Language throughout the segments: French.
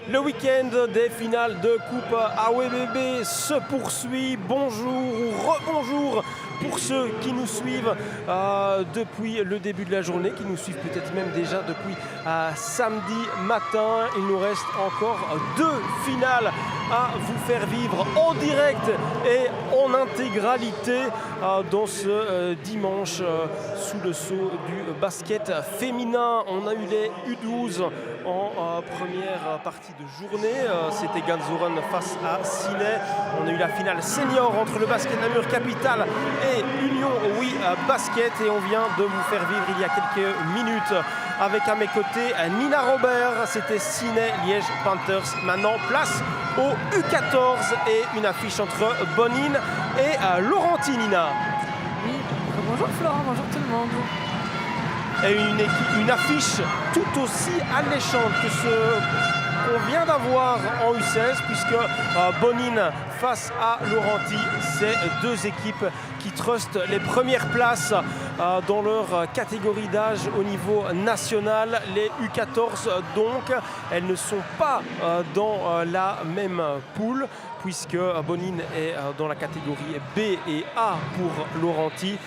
Le week-end des finales de Coupe AOBB se poursuit. Bonjour ou rebonjour pour ceux qui nous suivent depuis le début de la journée, qui nous suivent peut-être même déjà depuis samedi matin. Il nous reste encore 2 finales à vous faire vivre en direct et en intégralité dans ce dimanche sous le sceau du basket féminin. On a eu les U12 en première partie de journée. C'était Ganzoren face à Sinet. On a eu la finale senior entre le Basket Namur Capitale et Union Oui Basket. Et on vient de vous faire vivre il y a quelques minutes avec à mes côtés Nina Robert. C'était Sinet Liège Panthers. Maintenant, place au U14 et une affiche entre Bonine et Laurenti. Nina. Oui, bonjour Florent, bonjour tout le monde. Et une affiche tout aussi alléchante que ce qu'on vient d'avoir en U16, puisque Bonine face à Laurenti, c'est 2 équipes qui trustent les premières places dans leur catégorie d'âge au niveau national. Les U14 donc, elles ne sont pas dans la même poule, puisque Bonine est dans la catégorie B et A pour Laurenti.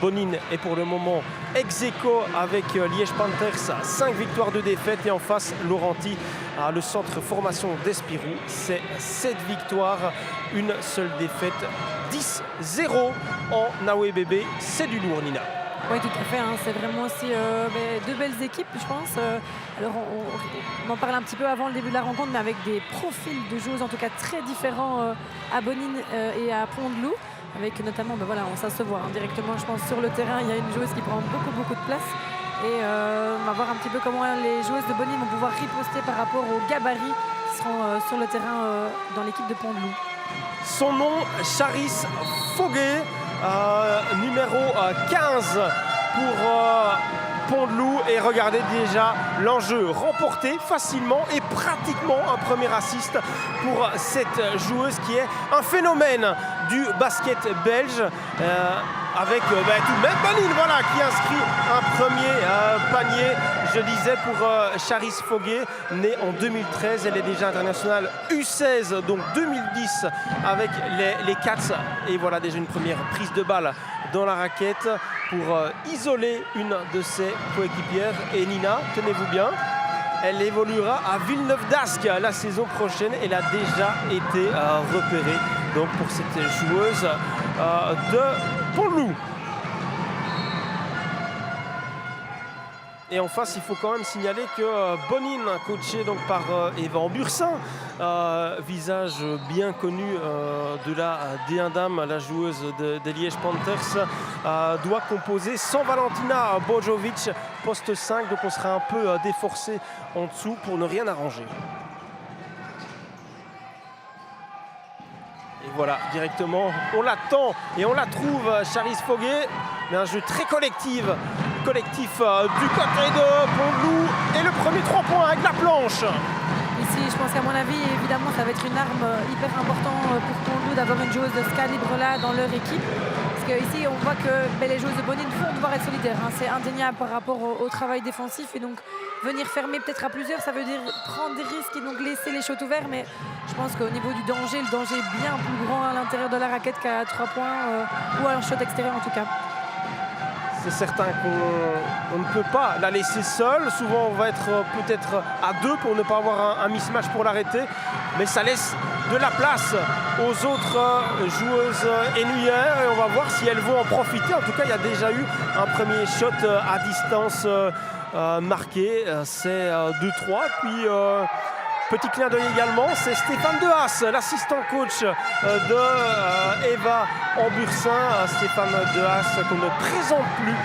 Bonine est pour le moment ex-aequo avec Liège Panthers, 5 victoires, 2 défaites. Et en face, Laurenti, le centre formation d'Espirou, c'est 7 victoires, 1 seule défaite, 10-0 en AOBB. C'est du lourd, Nina. Oui, tout à fait. Hein. C'est vraiment aussi 2 belles équipes, je pense. Alors, on en parlait un petit peu avant le début de la rencontre, mais avec des profils de joueuses en tout cas très différents à Bonine et à Pont-de-Loup. Avec notamment, ça se voit directement, je pense, sur le terrain. Il y a une joueuse qui prend beaucoup de place. Et on va voir un petit peu comment les joueuses de Bonine vont pouvoir riposter par rapport aux gabarits qui seront sur le terrain dans l'équipe de Pont-de-Loup. Son nom, Charis Foguet, numéro 15 pour Pont-de-Loup. Et regardez déjà l'enjeu, remporté facilement et pratiquement un premier assist pour cette joueuse qui est un phénomène du basket belge. Avec tout de même Bonine, qui inscrit un premier panier. Je disais pour Charis Foguet, née en 2013, elle est déjà internationale U16, donc 2010 avec les Cats. Et voilà déjà une première prise de balle dans la raquette pour isoler une de ses coéquipières. Et Nina, tenez-vous bien, elle évoluera à Villeneuve d'Ascq la saison prochaine. Elle a déjà été repérée donc pour cette joueuse de Pont-de-Loup. Et en face, il faut quand même signaler que Bonine, coachée donc par Eva Ambursin, visage bien connu de la D1 Dame, la joueuse des Liège Panthers, doit composer sans Valentina Bojovic, poste 5. Donc on sera un peu déforcé en dessous pour ne rien arranger. Et voilà, directement, on l'attend et on la trouve, Charis Foguet. Mais un jeu très collectif du côté de Pont-de-Loup. Et le premier 3 points avec la planche. Ici, je pense qu'à mon avis, évidemment, ça va être une arme hyper importante pour Pont-de-Loup d'avoir une joueuse de ce calibre-là dans leur équipe. Parce qu'ici, on voit que les joueuses de Bonine vont devoir être solidaires. Hein. C'est indéniable par rapport au travail défensif. Et donc, venir fermer peut-être à plusieurs, ça veut dire prendre des risques et donc laisser les shots ouverts. Mais je pense qu'au niveau du danger, le danger est bien plus grand à l'intérieur de la raquette qu'à 3 points ou à un shot extérieur en tout cas. C'est certain qu'on ne peut pas la laisser seule. Souvent, on va être peut-être à 2 pour ne pas avoir un mismatch pour l'arrêter. Mais ça laisse de la place aux autres joueuses ennuyères. Et on va voir si elles vont en profiter. En tout cas, il y a déjà eu un premier shot à distance marqué. C'est 2-3. Puis petit clin d'œil également, c'est Stéphane Dehaas, l'assistant coach de Eva Ambursin. Stéphane Dehaas qu'on ne présente plus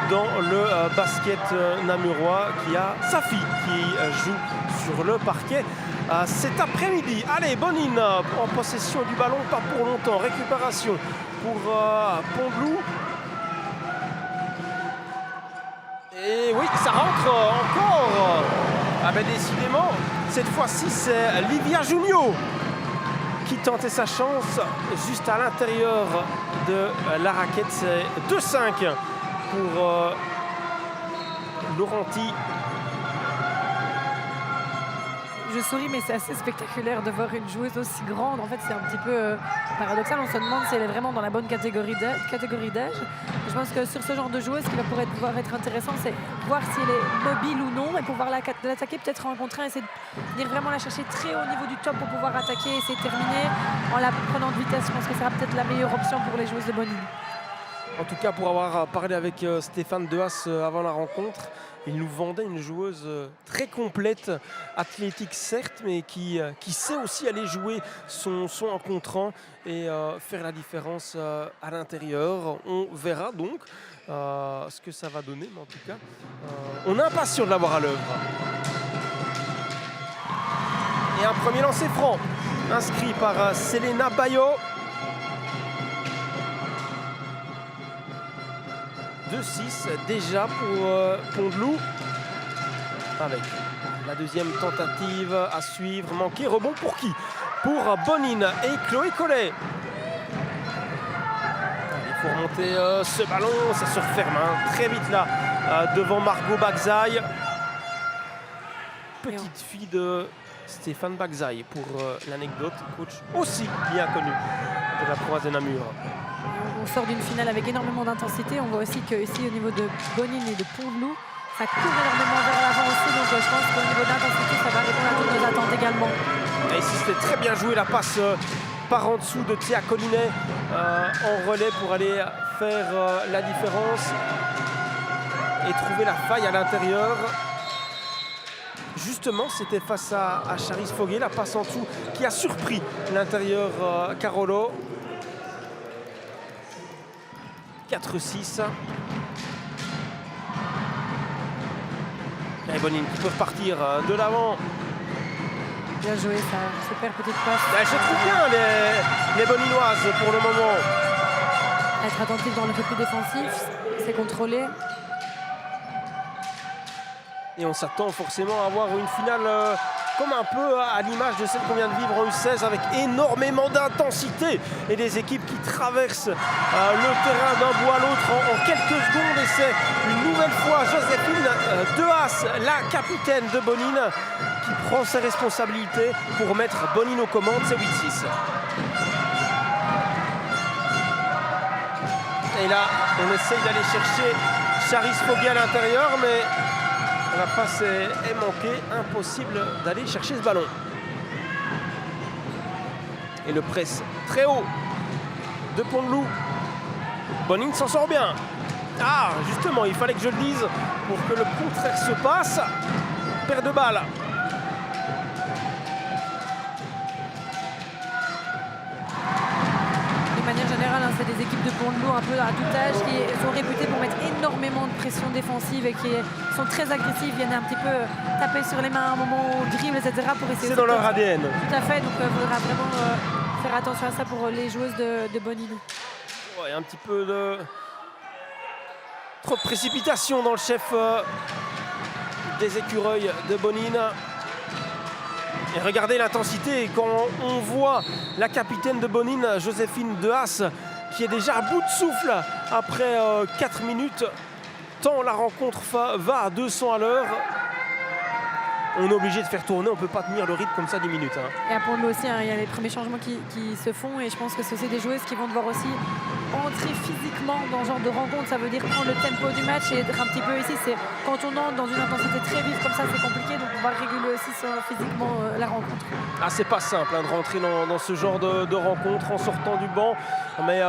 dans le basket namurois, qui a sa fille qui joue sur le parquet cet après-midi. Allez, Bonine en possession du ballon, pas pour longtemps. Récupération pour Pont-de-Loup. Et oui, ça rentre encore. Ah ben décidément, cette fois-ci c'est Livia Junio qui tentait sa chance juste à l'intérieur de la raquette. C'est 2-5 pour Je je souris, mais c'est assez spectaculaire de voir une joueuse aussi grande. En fait, c'est un petit peu paradoxal. On se demande si elle est vraiment dans la bonne catégorie d'âge. Je pense que sur ce genre de joueuse, ce qui va pouvoir être intéressant, c'est voir si elle est mobile ou non et pouvoir l'attaquer peut-être en contre 1, essayer de venir vraiment la chercher très haut niveau du top pour pouvoir attaquer et essayer de terminer en la prenant de vitesse. Je pense que ce sera peut-être la meilleure option pour les joueuses de Bonine. En tout cas, pour avoir parlé avec Stéphane Dehaas avant la rencontre, il nous vendait une joueuse très complète, athlétique certes, mais qui sait aussi aller jouer son en contre et faire la différence à l'intérieur. On verra donc ce que ça va donner, mais en tout cas, on est impatient de l'avoir à l'œuvre. Et un premier lancer franc, inscrit par Selena Bayo. 2-6 déjà pour Pont-de-Loup. Avec la deuxième tentative à suivre. Manqué, rebond pour qui? Pour Bonine et Chloé Collet. Il faut remonter ce ballon, ça se referme très vite là devant Margot Bagzaï. Petite fille de Stéphane Bagzaï pour l'anecdote, coach aussi bien connu de la province de Namur. On sort d'une finale avec énormément d'intensité. On voit aussi qu'ici, au niveau de Bonine et de Pont-de-Loup, ça court énormément vers l'avant aussi. Donc je pense qu'au niveau d'intensité, ça va répondre à toutes nos attentes également. Et ici, c'était très bien joué la passe par en dessous de Théa Collinet en relais pour aller faire la différence et trouver la faille à l'intérieur. Justement, c'était face à Charis Foguet, la passe en dessous qui a surpris l'intérieur Carolo. 4-6. Et Bonine qui peut repartir de l'avant. Bien joué, ça. Super petite passe. Je trouve bien les Boninoises pour le moment. Être attentif dans le repli défensif, c'est contrôlé. Et on s'attend forcément à avoir une finale comme un peu à l'image de celle qu'on vient de vivre en U16 avec énormément d'intensité et des équipes qui traversent le terrain d'un bout à l'autre en quelques secondes. Et c'est une nouvelle fois Joséphine Dehaas, la capitaine de Bonine, qui prend ses responsabilités pour mettre Bonine aux commandes. C'est 8-6. Et là, on essaye d'aller chercher Charis Foguet à l'intérieur, mais la passe est manquée, impossible d'aller chercher ce ballon. Et le presse très haut de Pont-de-Loup. Bonine s'en sort bien. Ah, justement, il fallait que je le dise pour que le contraire se passe. Perte de balle. De manière générale, c'est des équipes de Pont-de-Loup un peu à tout âge qui sont réputées pour mettre énormément de pression défensive et qui sont très agressives, viennent un petit peu taper sur les mains à un moment au dribble, etc. pour essayer. C'est dans leur ADN. Tout à fait, donc il faudra vraiment faire attention à ça pour les joueuses de Bonine. Ouais, un petit peu de trop de précipitation dans le chef des écureuils de Bonine. Et regardez l'intensité quand on voit la capitaine de Bonine, Joséphine Dehaas, qui est déjà à bout de souffle après 4 minutes, tant la rencontre va à 200 à l'heure. On est obligé de faire tourner, on ne peut pas tenir le rythme comme ça 10 minutes. Et à Pont-de-Loup aussi, il y a les premiers changements qui se font et je pense que c'est des joueuses qui vont devoir aussi entrer physiquement dans ce genre de rencontre. Ça veut dire prendre le tempo du match et être un petit peu ici. C'est quand on entre dans une intensité très vive comme ça, c'est compliqué, donc on va réguler aussi physiquement la rencontre. Ah, c'est pas simple de rentrer dans ce genre de rencontre en sortant du banc, mais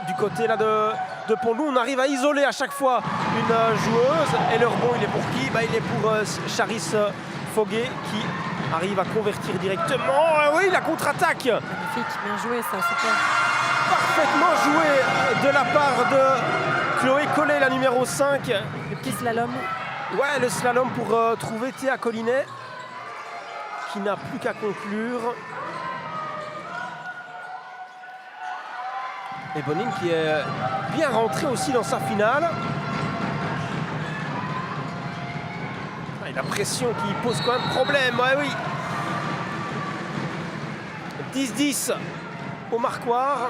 du côté là de Pont-de-Loup, on arrive à isoler à chaque fois une joueuse et le rebond il est pour qui? Il est pour Charis Foguet qui arrive à convertir directement. Oui, la contre-attaque. Magnifique, bien joué ça, super. Parfaitement joué de la part de Chloé Collet, la numéro 5. Le petit slalom. Ouais, le slalom pour trouver Théa Collinet qui n'a plus qu'à conclure. Et Bonine qui est bien rentrée aussi dans sa finale. Et la pression qui pose quand même problème, ouais, oui. 10-10 au marquoir.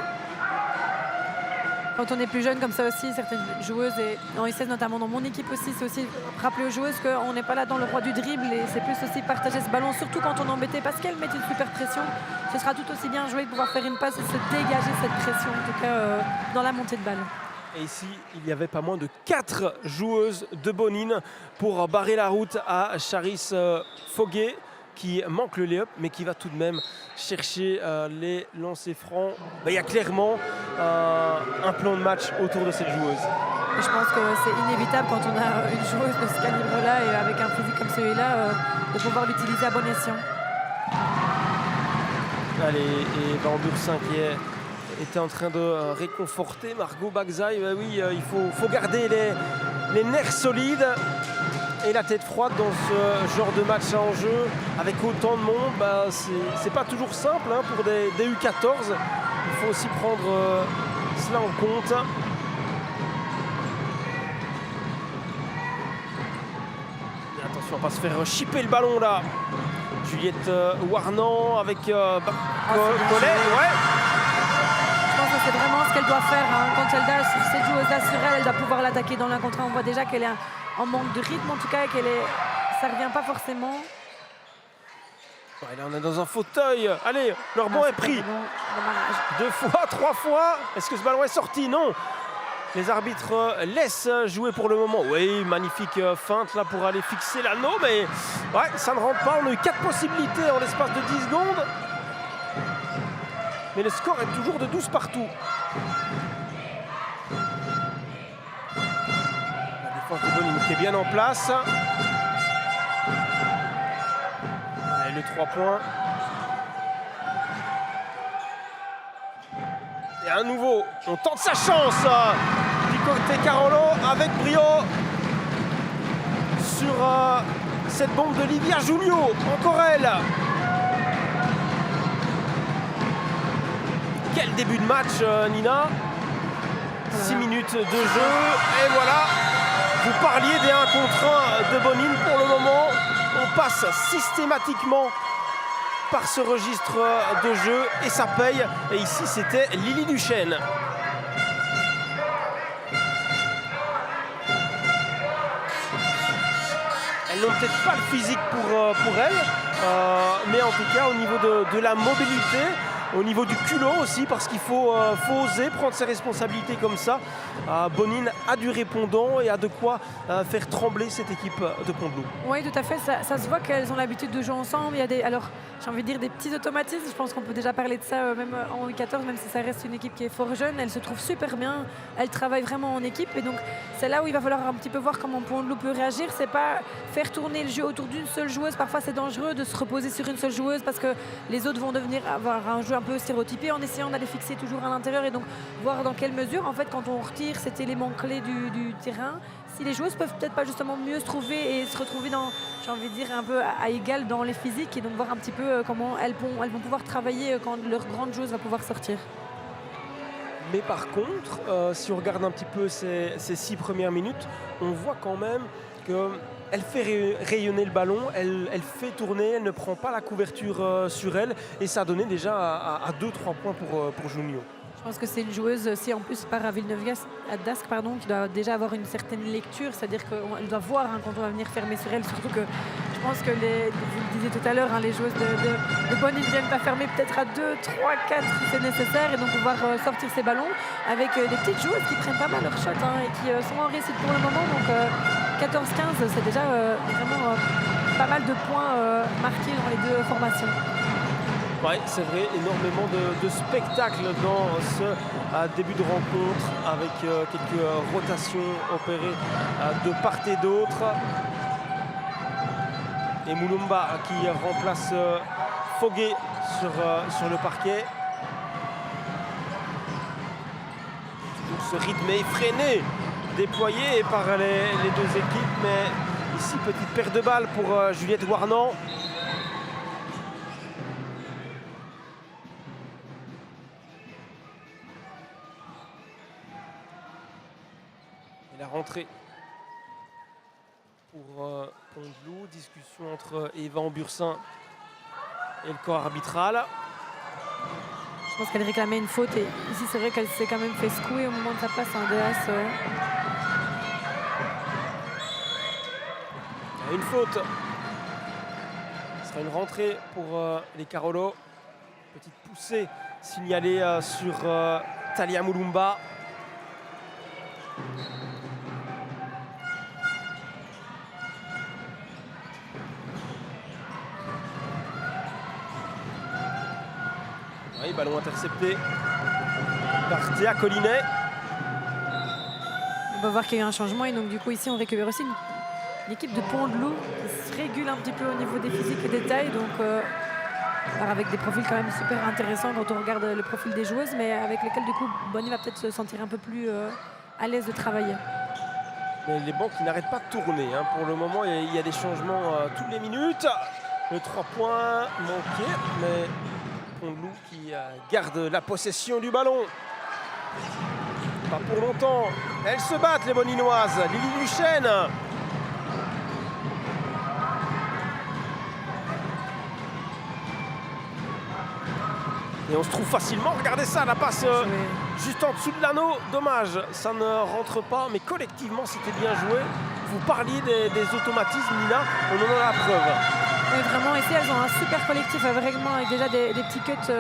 Quand on est plus jeune comme ça aussi, certaines joueuses, et en U16 notamment dans mon équipe aussi, c'est aussi rappeler aux joueuses qu'on n'est pas là dans le roi du dribble et c'est plus aussi partager ce ballon, surtout quand on est embêté parce qu'elles mettent une super pression. Ce sera tout aussi bien joué de pouvoir faire une passe et se dégager cette pression, en tout cas dans la montée de balle. Et ici, il n'y avait pas moins de 4 joueuses de Bonine pour barrer la route à Charis Foguet, qui manque le lay-up, mais qui va tout de même chercher les lancers francs. Il y a clairement un plan de match autour de cette joueuse. Et je pense que c'est inévitable quand on a une joueuse de ce calibre-là et avec un physique comme celui-là, de pouvoir l'utiliser à bon escient. Allez, et Van Bursin qui était en train de réconforter Margot Bagzaï. Oui, il faut garder les nerfs solides et la tête froide dans ce genre de match en jeu. Avec autant de monde, c'est pas toujours simple pour des U14. Il faut aussi prendre cela en compte. Et attention à ne pas se faire chipper le ballon là. Juliette Warnan avec Collet. Ouais. Je pense que c'est vraiment ce qu'elle doit faire quand elle a cette joueuse-là sur elle. Elle doit pouvoir l'attaquer dans la contre. On voit déjà qu'elle est en manque de rythme, en tout cas, ça ne revient pas forcément. Ouais, là, on est dans un fauteuil. Allez, leur banc est pris. Bon, 2 fois, 3 fois. Est-ce que ce ballon est sorti? Non. Les arbitres laissent jouer pour le moment. Oui, magnifique feinte là pour aller fixer l'anneau, mais ouais, ça ne rentre pas. On a eu 4 possibilités en l'espace de 10 secondes. Mais le score est toujours de 12 partout. La défense de Bonine qui est bien en place. Et le 3 points. Et à nouveau, on tente sa chance. Picoté Carolo avec brio sur cette bombe de Livia Julio. Encore elle. Quel début de match, Nina. 6 minutes de jeu. Et voilà. Vous parliez des 1 contre 1 de Bonine. Pour le moment, on passe systématiquement par ce registre de jeu et ça paye. Et ici, c'était Lily Duchesne. Elles n'ont peut-être pas le physique pour elles, mais en tout cas, au niveau de la mobilité, au niveau du culot aussi, parce qu'il faut oser prendre ses responsabilités comme ça. Bonine a du répondant et a de quoi faire trembler cette équipe de Pont-de-Loup. Oui, tout à fait. Ça se voit qu'elles ont l'habitude de jouer ensemble. Il y a alors, j'ai envie de dire des petits automatismes. Je pense qu'on peut déjà parler de ça même en U14, même si ça reste une équipe qui est fort jeune. Elle se trouve super bien. Elle travaille vraiment en équipe. Et donc, c'est là où il va falloir un petit peu voir comment Pont-de-Loup peut réagir. C'est pas faire tourner le jeu autour d'une seule joueuse. Parfois, c'est dangereux de se reposer sur une seule joueuse parce que les autres vont devenir avoir un jeu un peu stéréotypé en essayant d'aller fixer toujours à l'intérieur et donc voir dans quelle mesure, en fait, quand on retire cet élément clé du terrain, si les joueuses peuvent peut-être pas justement mieux se trouver et se retrouver dans, j'ai envie de dire, un peu à égal dans les physiques et donc voir un petit peu comment elles vont pouvoir travailler quand leur grande joueuse va pouvoir sortir. Mais par contre, si on regarde un petit peu ces 6 premières minutes, on voit quand même qu'elle fait rayonner le ballon, elle fait tourner, elle ne prend pas la couverture sur elle et ça a donné déjà à 2-3 points pour Junio. Je pense que c'est une joueuse aussi en plus par à Villeneuve-d'Ascq, qui doit déjà avoir une certaine lecture, c'est-à-dire qu'elle doit voir quand on va venir fermer sur elle, surtout que je pense que vous le disiez tout à l'heure, les joueuses de Bonine ne viennent pas fermer peut-être à 2, 3, 4 si c'est nécessaire et donc pouvoir sortir ces ballons avec des petites joueuses qui prennent pas mal leur shot et qui sont en réussite pour le moment, donc 14-15 c'est déjà vraiment pas mal de points marqués dans les deux formations. Oui, c'est vrai, énormément de spectacles dans ce début de rencontre avec quelques rotations opérées de part et d'autre. Et Moulumba qui remplace Foguet sur le parquet. Toujours ce rythme effréné déployé par les deux équipes, mais ici petite perte de balle pour Juliette Warnan. La rentrée pour Pont-de-Loup, discussion entre Eva Bursin et le corps arbitral. Je pense qu'elle réclamait une faute et ici c'est vrai qu'elle s'est quand même fait secouer au moment de sa passe en DS. Une faute. Ce sera une rentrée pour les Carolo. Petite poussée signalée sur Talia Mulumba. Oui, ballon intercepté par Théa Collinet. On va voir qu'il y a eu un changement et donc du coup ici on récupère aussi une équipe de Pont-de-Loup qui se régule un petit peu au niveau des physiques et des tailles. Donc alors avec des profils quand même super intéressants quand on regarde le profil des joueuses, mais avec lesquels du coup Bonny va peut-être se sentir un peu plus à l'aise de travailler. Mais les bancs qui n'arrêtent pas de tourner. Hein. Pour le moment, il y a des changements toutes les minutes. Le 3 points manqué, mais Pont-de-Loup qui garde la possession du ballon. Pas pour longtemps. Elles se battent, les Boninoises. Lily Duchesne. Et on se trouve facilement. Regardez ça, la passe juste en dessous de l'anneau. Dommage, ça ne rentre pas, mais collectivement, c'était bien joué. Vous parliez des automatismes, Nina. On en a la preuve. Oui, vraiment, ici, elles ont un super collectif, vraiment, avec déjà des petits cuts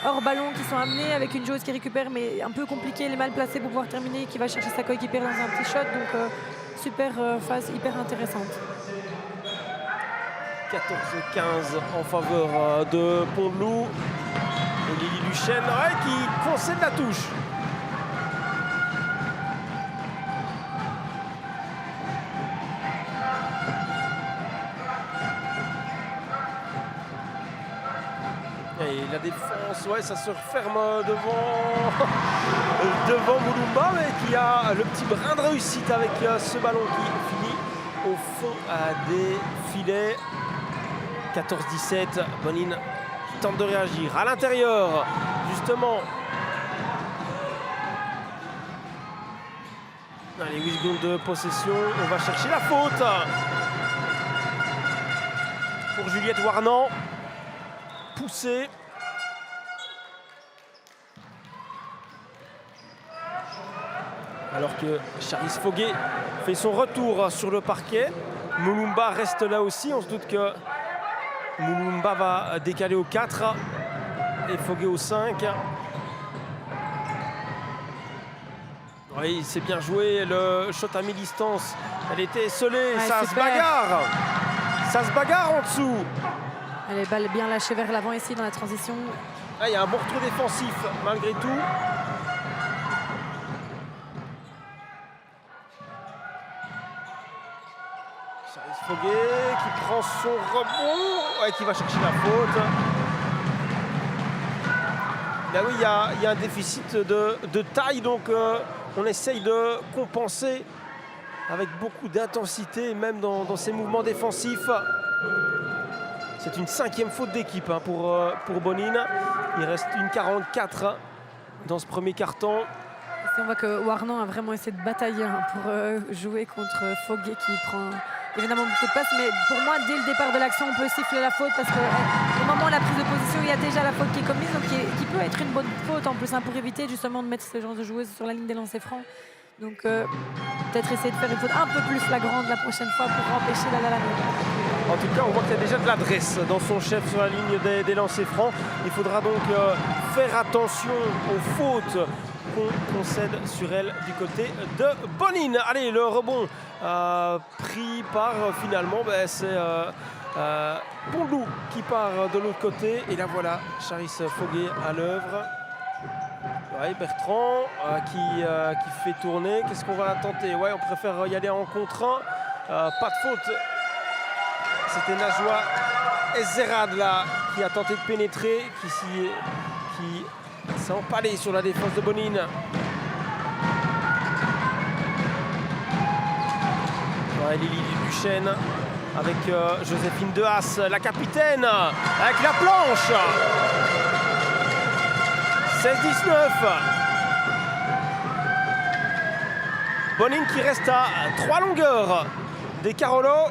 hors ballon qui sont amenés, avec une joueuse qui récupère, mais un peu compliqué, elle est mal placée pour pouvoir terminer, qui va chercher sa coéquipière dans un petit shot. Donc, super phase, hyper intéressante. 14-15 en faveur de Pont-de-Loup. Et Lily Duchesne qui concède la touche. Et la défense, ouais, ça se referme devant Mulumba, mais qui a le petit brin de réussite avec ce ballon qui finit au fond des filets. 14-17, Bonine qui tente de réagir à l'intérieur, justement. Allez, 8 secondes de possession, on va chercher la faute pour Juliette Warnan. Poussée. Alors que Charis Foguet fait son retour sur le parquet. Mulumba reste là aussi. On se doute que Mulumba va décaler au 4 et Foguet au 5. Oui, c'est bien joué. Le shot à mi-distance, elle était esselée. Ouais, ça super. se bagarre. Ça se bagarre en dessous. Elle est balle bien lâchée vers l'avant ici dans la transition. Là, il y a un bon retour défensif malgré tout. Charis Foguet qui prend son rebond, qui va chercher la faute. Là oui, il y a un déficit de taille, donc on essaye de compenser avec beaucoup d'intensité, même dans ses mouvements défensifs. C'est une 5e faute d'équipe pour Bonine. Il reste une 44 dans ce premier quart-temps. Ici, on voit que Warnan a vraiment essayé de batailler pour jouer contre Foguet qui prend évidemment beaucoup de passes. Mais pour moi, dès le départ de l'action, on peut siffler la faute parce qu'au moment de la prise de position, il y a déjà la faute qui est commise, donc qui peut être une bonne faute en plus pour éviter justement de mettre ce genre de joueuse sur la ligne des lancers francs. Donc peut-être essayer de faire une faute un peu plus flagrante la prochaine fois pour empêcher la En tout cas, on voit qu'il y a déjà de l'adresse dans son chef sur la ligne des lancers francs. Il faudra donc faire attention aux fautes qu'on concède sur elle du côté de Bonine. Allez, le rebond pris par finalement, c'est Pont-de-Loup qui part de l'autre côté. Et là voilà, Charis Foguet à l'œuvre. Ouais, Bertrand qui fait tourner. Qu'est-ce qu'on va tenter? Ouais, on préfère y aller en contre-1. Pas de faute. C'était Najwa Ezerad là qui a tenté de pénétrer, qui s'est empalé sur la défense de Bonine. Ouais, Lily Duchesne avec Joséphine Dehaas, la capitaine, avec la planche. 16-19. Bonine qui reste à 3 longueurs des Carolo.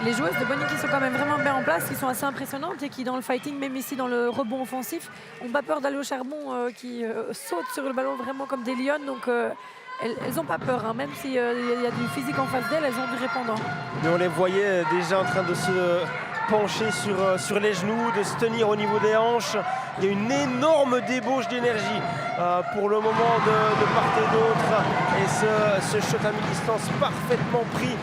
les joueuses de Bonny qui sont quand même vraiment bien en place, qui sont assez impressionnantes et qui dans le fighting, même ici dans le rebond offensif, n'ont pas peur d'aller au charbon, qui sautent sur le ballon vraiment comme des lionnes. Donc elles n'ont pas peur, hein, même s'il y a du physique en face d'elles, elles ont du répondant. Mais on les voyait déjà en train de se pencher sur les genoux, de se tenir au niveau des hanches. Il y a une énorme débauche d'énergie pour le moment de part et d'autre. Et ce shot à mi-distance parfaitement pris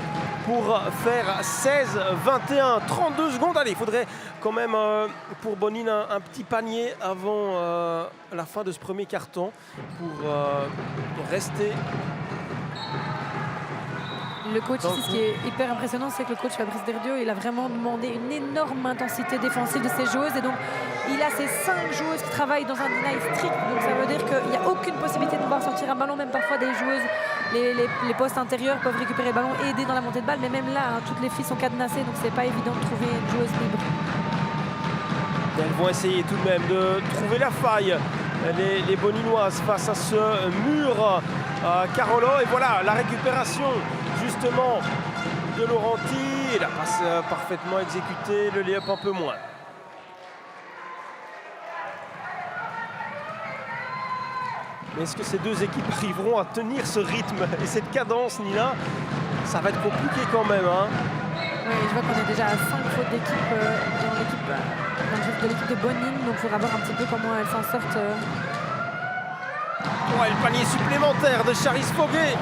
pour faire 16-21, 32 secondes. Allez, il faudrait quand même pour Bonny un petit panier avant la fin de ce premier quart-temps pour rester. Le coach ici, ce qui est hyper impressionnant, c'est que le coach Fabrice Derdiot, il a vraiment demandé une énorme intensité défensive de ses joueuses. Et donc, il a ces 5 joueuses qui travaillent dans un deny strict. Donc, ça veut dire qu'il n'y a aucune possibilité de pouvoir sortir un ballon. Même parfois, des joueuses, les postes intérieurs peuvent récupérer le ballon et aider dans la montée de balle. Mais même là, hein, toutes les filles sont cadenassées. Donc, c'est pas évident de trouver une joueuse libre. Elles vont essayer tout de même de trouver la faille. Les Boninoises face à ce mur Carolo. Et voilà, la récupération justement de Laurenti. La passe parfaitement exécutée, le lay-up un peu moins. Mais est-ce que ces deux équipes arriveront à tenir ce rythme et cette cadence, Nina? Ça va être compliqué quand même, hein. Oui, je vois qu'on est déjà à 5 fautes d'équipe dans le l'équipe de Bonny. Donc il faudra voir un petit peu comment elles s'en sortent. Ouais, le panier supplémentaire de Charis Foguet.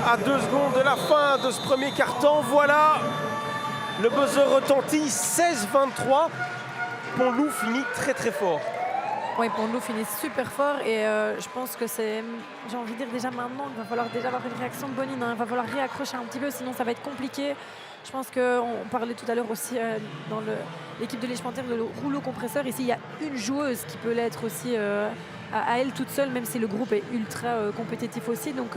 À 2 secondes de la fin de ce premier quart-temps, voilà, le buzzer retentit, 16-23. Pont-Loup finit très très fort. Oui, Pont-Loup finit super fort et je pense que c'est, j'ai envie de dire déjà maintenant, il va falloir déjà avoir une réaction de Bonny, hein. Il va falloir réaccrocher un petit peu, sinon ça va être compliqué. Je pense qu'on parlait tout à l'heure aussi dans l'équipe de Liège-Panthère de rouleau compresseur. Ici, il y a une joueuse qui peut l'être aussi à elle toute seule, même si le groupe est ultra compétitif aussi. Donc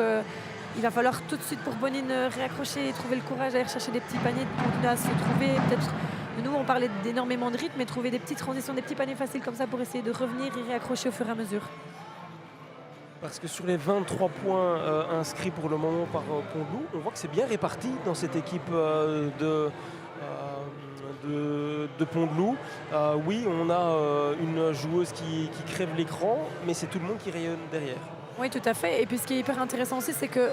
il va falloir tout de suite pour Bonny réaccrocher et trouver le courage d'aller chercher des petits paniers, de continuer à se trouver. Peut-être, nous, on parlait d'énormément de rythme, mais trouver des petites transitions, des petits paniers faciles comme ça pour essayer de revenir et réaccrocher au fur et à mesure. Parce que sur les 23 points inscrits pour le moment par Pont-Loup, on voit que c'est bien réparti dans cette équipe de Pont-Loup. Oui, on a une joueuse qui crève l'écran, mais c'est tout le monde qui rayonne derrière. Oui, tout à fait. Et puis ce qui est hyper intéressant aussi, c'est que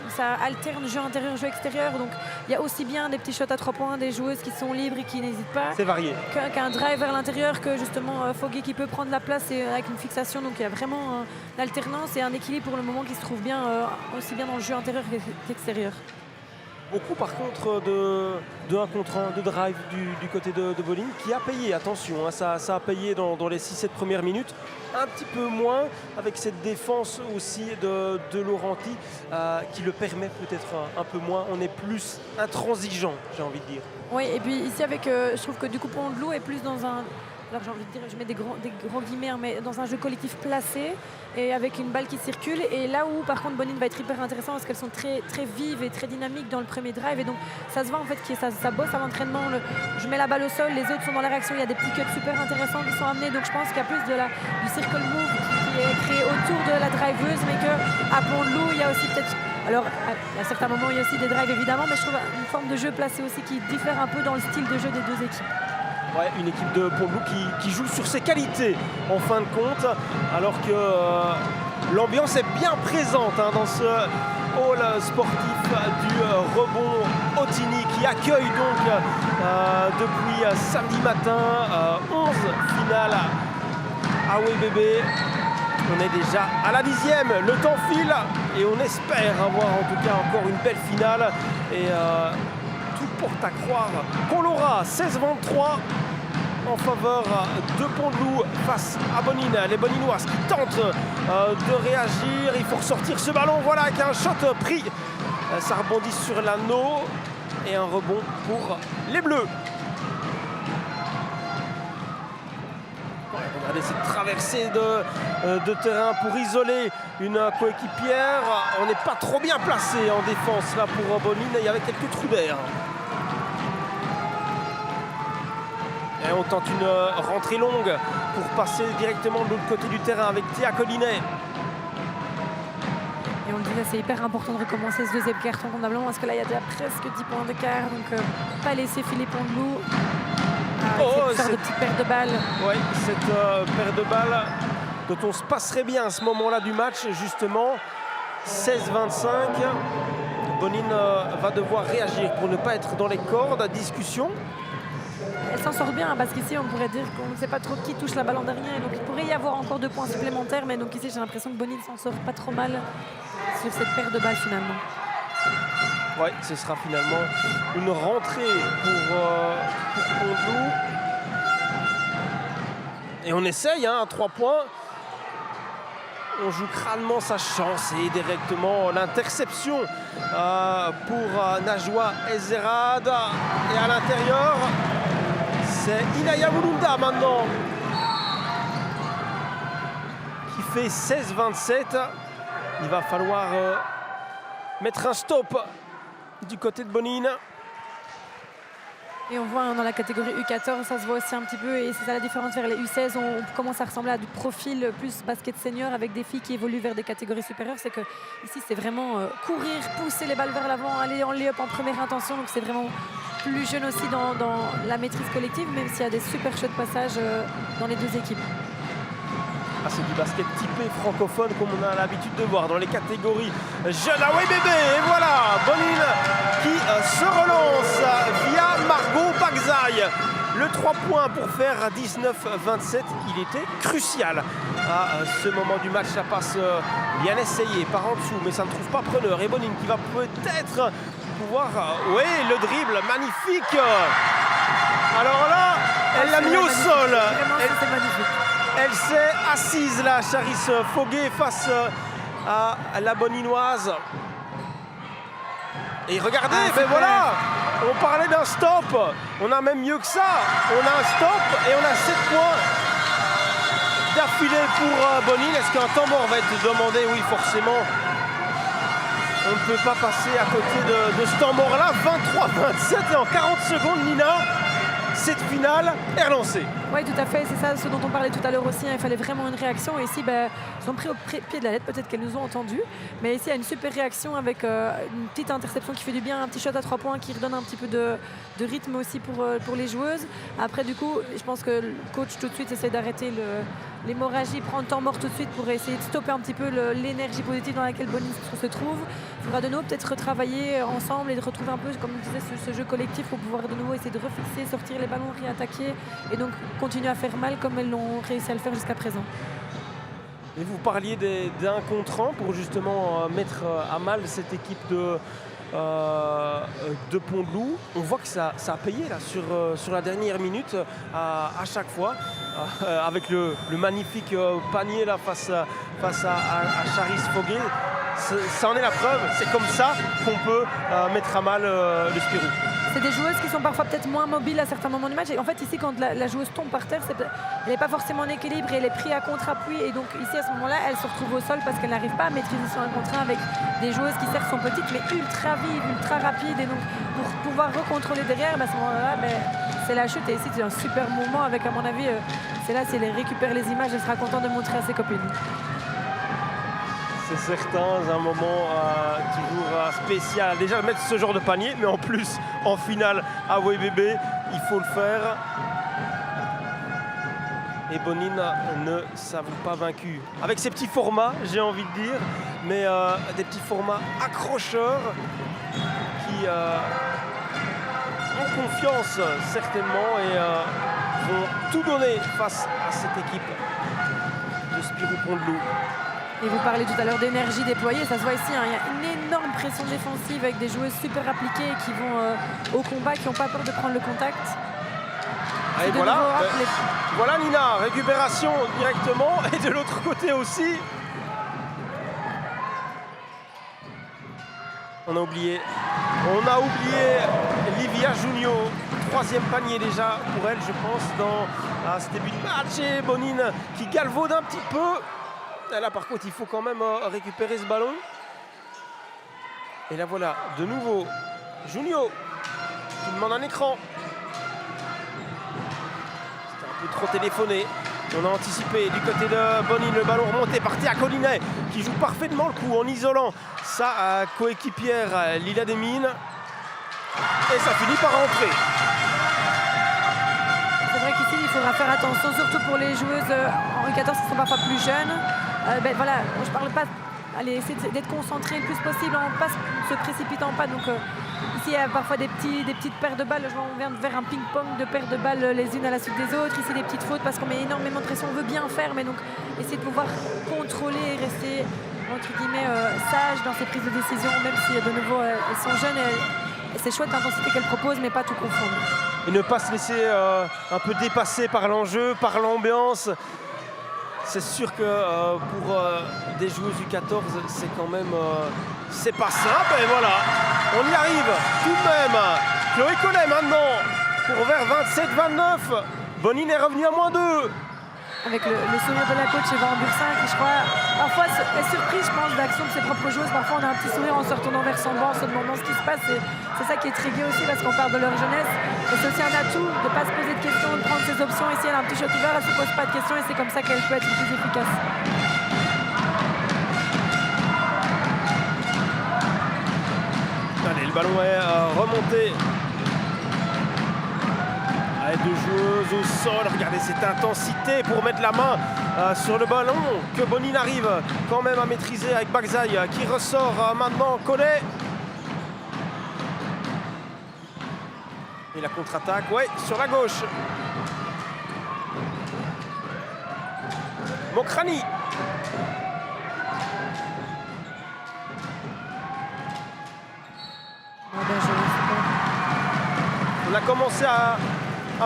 ça alterne jeu intérieur, jeu extérieur. Donc il y a aussi bien des petits shots à 3 points, des joueuses qui sont libres et qui n'hésitent pas. C'est varié. Qu'un drive vers l'intérieur, que justement Foguet qui peut prendre la place et avec une fixation. Donc il y a vraiment l'alternance et un équilibre pour le moment qui se trouve bien, aussi bien dans le jeu intérieur qu'extérieur. Beaucoup par contre de 1 contre 1, de drive du côté de Bonny qui a payé, attention, hein, ça a payé dans les 6-7 premières minutes. Un petit peu moins avec cette défense aussi de Laurenti qui le permet peut-être un peu moins. On est plus intransigeant, j'ai envie de dire. Oui, et puis ici avec, je trouve que du coup Pont-Loup est plus dans un... Alors j'ai envie de dire, je mets des gros guillemets, hein, mais dans un jeu collectif placé et avec une balle qui circule. Et là où par contre Bonny va être hyper intéressant parce qu'elles sont très, très vives et très dynamiques dans le premier drive. Et donc ça se voit en fait que ça bosse à l'entraînement. Je mets la balle au sol, les autres sont dans la réaction. Il y a des petits cuts super intéressants qui sont amenés. Donc je pense qu'il y a plus du circle move qui est créé autour de la driveuse, mais qu'à Pont-Loup, il y a aussi peut-être... Alors à certains moments, il y a aussi des drives évidemment, mais je trouve une forme de jeu placé aussi qui diffère un peu dans le style de jeu des deux équipes. Ouais, une équipe de Pont-Loup qui joue sur ses qualités en fin de compte, alors que l'ambiance est bien présente hein, dans ce hall sportif du rebond Ottignies qui accueille donc depuis samedi matin 11 finales à WBB. On est déjà à la 10e, le temps file et on espère avoir en tout cas encore une belle finale et tout porte à croire qu'on l'aura. 16-23 en faveur de Pont-Loup face à Bonny. Les Boninoises qui tentent de réagir. Il faut ressortir ce ballon. Voilà, avec un shot pris. Ça rebondit sur l'anneau et un rebond pour les Bleus. Regardez cette traversée de terrain pour isoler une coéquipière. On n'est pas trop bien placé en défense là pour Bonny. Il y avait quelques trous d'air. Et on tente une rentrée longue pour passer directement de l'autre côté du terrain avec Théa Collinet. Et on le disait, c'est hyper important de recommencer ce deuxième carton convenablement parce que là, il y a déjà presque 10 points d'écart. Donc, pas laisser filer Pont-de-Loup. Cette sorte de petite paire de balles. Oui, cette paire de balles dont on se passerait bien à ce moment-là du match, justement. 16-25. Bonine va devoir réagir pour ne pas être dans les cordes. Discussion. Elle s'en sort bien parce qu'ici on pourrait dire qu'on ne sait pas trop qui touche la balle en dernier, donc il pourrait y avoir encore 2 points supplémentaires, mais donc ici j'ai l'impression que Bonine s'en sort pas trop mal sur cette paire de balles finalement. Oui, ce sera finalement une rentrée pour Pont-de-Loup. Et on essaye à 3 points. On joue crânement sa chance et directement l'interception pour Najwa Ezerad. Et à l'intérieur, c'est Inaya Mulunda maintenant qui fait 16-27. Il va falloir mettre un stop du côté de Bonine. Et on voit dans la catégorie U14, ça se voit aussi un petit peu, et c'est ça la différence vers les U16. On commence à ressembler à du profil plus basket senior avec des filles qui évoluent vers des catégories supérieures. C'est que ici c'est vraiment courir, pousser les balles vers l'avant, aller en lay-up en première intention. Donc c'est vraiment plus jeune aussi dans la maîtrise collective, même s'il y a des super chouettes passages dans les deux équipes. Ah, c'est du basket typé francophone comme on a l'habitude de voir dans les catégories jeunes AWBB. Et voilà, Bonine qui se relance via Margot Bagzaï. Le 3 points pour faire 19-27, il était crucial à ce moment du match. Ça passe bien essayé par en dessous, mais ça ne trouve pas preneur. Et Bonine qui va peut-être pouvoir... oui, le dribble, magnifique. Alors là, elle l'a mis au sol. Vraiment, c'est magnifique. Elle s'est assise là, Charis Foguet, face à la Boninoise. Et regardez, ben voilà, on parlait d'un stop. On a même mieux que ça. On a un stop et on a 7 points d'affilée pour Bonine. Est-ce qu'un temps mort va être demandé? Oui, forcément. On ne peut pas passer à côté de ce temps mort-là. 23-27 et en 40 secondes, Nina, cette finale est relancée. Oui, tout à fait. C'est ça ce dont on parlait tout à l'heure aussi. Il fallait vraiment une réaction. Et ici, ils ont pris au pied de la lettre. Peut-être qu'elles nous ont entendus. Mais ici, il y a une super réaction avec une petite interception qui fait du bien. Un petit shot à 3 points qui redonne un petit peu de rythme aussi pour les joueuses. Après, du coup, je pense que le coach tout de suite essaie d'arrêter l'hémorragie, prend le temps mort tout de suite pour essayer de stopper un petit peu l'énergie positive dans laquelle Bonine se trouve. Il faudra de nouveau peut-être retravailler ensemble et de retrouver un peu, comme je disais, ce jeu collectif pour pouvoir de nouveau essayer de refixer, sortir les ballons, réattaquer et donc continuer à faire mal comme elles l'ont réussi à le faire jusqu'à présent. Et vous parliez d'un contre un pour justement mettre à mal cette équipe de Pont-de-Loup. On voit que ça a payé là, sur la dernière minute à chaque fois avec le magnifique panier là, face à Charis Foguet. Ça en est la preuve, c'est comme ça qu'on peut mettre à mal le Spirou. C'est des joueuses qui sont parfois peut-être moins mobiles à certains moments du match. Et en fait, ici, quand la joueuse tombe par terre, elle n'est pas forcément en équilibre et elle est prise à contre-appui. Et donc ici, à ce moment-là, elle se retrouve au sol parce qu'elle n'arrive pas à maîtriser son 1 contre 1 avec des joueuses qui certes sont petites, mais ultra vives, ultra rapides. Et donc, pour pouvoir recontrôler derrière, à ce moment-là, c'est la chute. Et ici, c'est un super moment avec, à mon avis, c'est là, si elle récupère les images, elle sera contente de montrer à ses copines. C'est certain, un moment toujours spécial. Déjà mettre ce genre de panier, mais en plus en finale à AWBB, il faut le faire. Et Bonine ne s'avoue pas vaincu. Avec ces petits formats, j'ai envie de dire, mais des petits formats accrocheurs qui ont confiance certainement et vont tout donner face à cette équipe de Spirou Pont-de-Loup. Et vous parlez tout à l'heure d'énergie déployée, ça se voit ici, hein, il y a une énorme pression défensive avec des joueuses super appliquées qui vont au combat, qui n'ont pas peur de prendre le contact. Et voilà Nina, récupération directement et de l'autre côté aussi. On a oublié Livia Junio, 3e panier déjà pour elle je pense dans ce début de match. Et Bonine qui galvaude un petit peu. Et là par contre il faut quand même récupérer ce ballon. Et là voilà de nouveau Junio qui demande un écran. C'était un peu trop téléphoné. On a anticipé du côté de Bonine, le ballon remonté par Théa Collinet qui joue parfaitement le coup en isolant sa coéquipière Lila Demine. Et ça finit par rentrer. C'est vrai qu'ici, il faudra faire attention, surtout pour les joueuses Henri XIV qui sont parfois plus jeunes. Voilà, je ne parle pas. Allez, essayer d'être concentré le plus possible en pas se précipitant pas. Donc ici, il y a parfois des petites paires de balles. On vient de faire un ping-pong de paires de balles les unes à la suite des autres. Ici, des petites fautes parce qu'on met énormément de pression. On veut bien faire, mais donc essayer de pouvoir contrôler et rester entre guillemets sage dans ses prises de décision, même si de nouveau elles sont jeunes. Et c'est chouette l'intensité qu'elles proposent, mais pas tout confondre. Et ne pas se laisser un peu dépasser par l'enjeu, par l'ambiance. C'est sûr que pour des joueuses du 14, c'est quand même c'est pas simple. Et voilà, on y arrive tout de même. Chloé Collet maintenant pour vers 27-29. Bonine est revenue à -2. Avec le sourire de la coach Eva Hambursin qui, je crois, parfois est surprise, je pense, d'action de ses propres joueuses. Parfois, on a un petit sourire en se retournant vers son banc, en se demandant ce qui se passe. C'est ça qui est très gai aussi parce qu'on parle de leur jeunesse. Et c'est aussi un atout de ne pas se poser de questions, de prendre ses options. Ici, elle a un petit shot ouvert, elle ne se pose pas de questions et c'est comme ça qu'elle peut être le plus efficace. Allez, le ballon est remonté. Deux joueuses au sol, regardez cette intensité pour mettre la main sur le ballon que Bonine arrive quand même à maîtriser avec Bagzaï qui ressort maintenant Collet. Et la contre-attaque, ouais, sur la gauche. Mokrani. On a commencé à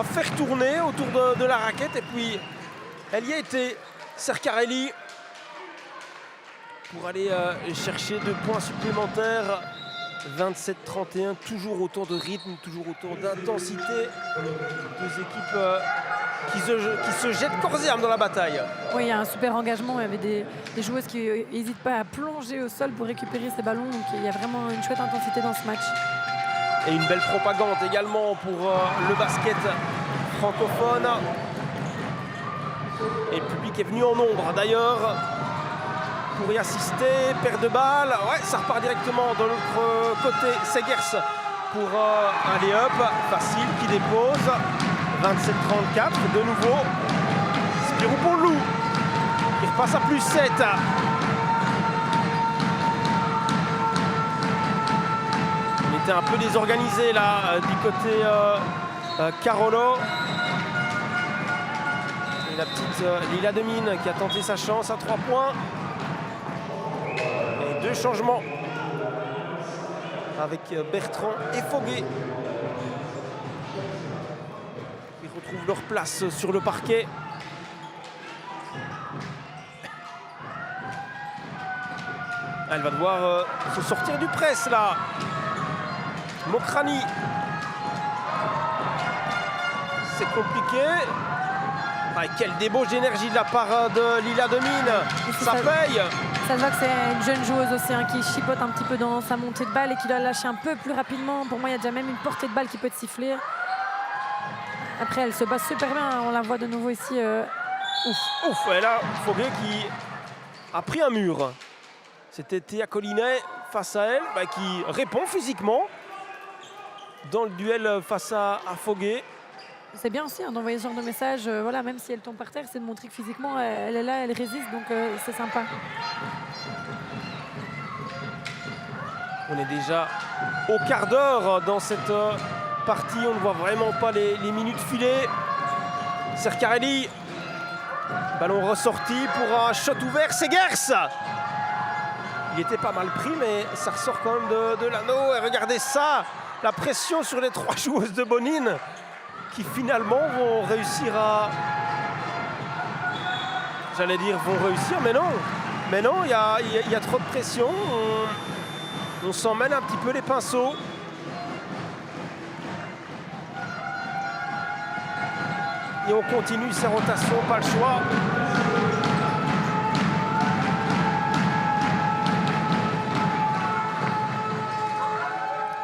faire tourner autour de la raquette et puis elle y a été, Sercarelli, pour aller chercher 2 points supplémentaires. 27-31, toujours autant de rythme, toujours autant d'intensité. 2 équipes qui se jettent corps et âme dans la bataille. Oui, il y a un super engagement. Il y avait des joueuses qui n'hésitent pas à plonger au sol pour récupérer ces ballons. Donc il y a vraiment une chouette intensité dans ce match. Et une belle propagande également pour le basket francophone. Et le public est venu en nombre d'ailleurs pour y assister. Paire de balles, ouais, ça repart directement de l'autre côté. Segers pour aller up, facile, qui dépose. 27-34, de nouveau. Spirou pour le loup. Il repasse à +7. On était un peu désorganisé là du côté Carolo. Et la petite Lila Demine qui a tenté sa chance à 3 points. Et 2 changements avec Bertrand et Foguet qui retrouvent leur place sur le parquet. Elle va devoir se sortir du press là. Mokrani. C'est compliqué. Ah, quelle débauche d'énergie de la part de Lila Demine. Ça paye. Ça se voit que c'est une jeune joueuse aussi hein, qui chipote un petit peu dans sa montée de balle et qui doit lâcher un peu plus rapidement. Pour moi, il y a déjà même une portée de balle qui peut être sifflée. Après, elle se bat super bien. On la voit de nouveau ici. Ouf. Et là, Foguet qui a pris un mur. C'était Théa Collinet face à elle, qui répond physiquement dans le duel face à Foguet. C'est bien aussi hein, d'envoyer ce genre de message. Voilà, même si elle tombe par terre, c'est de montrer que physiquement, elle est là, elle résiste. Donc, c'est sympa. On est déjà au quart d'heure dans cette partie. On ne voit vraiment pas les minutes filer. Sercarelli. Ballon ressorti pour un shot ouvert. Segers. Il était pas mal pris, mais ça ressort quand même de l'anneau. Et regardez ça, la pression sur les 3 joueuses de Bonine qui finalement vont réussir à... J'allais dire vont réussir, mais non. Mais non, il y a trop de pression. On s'en mêle un petit peu les pinceaux. Et on continue ces rotations, pas le choix.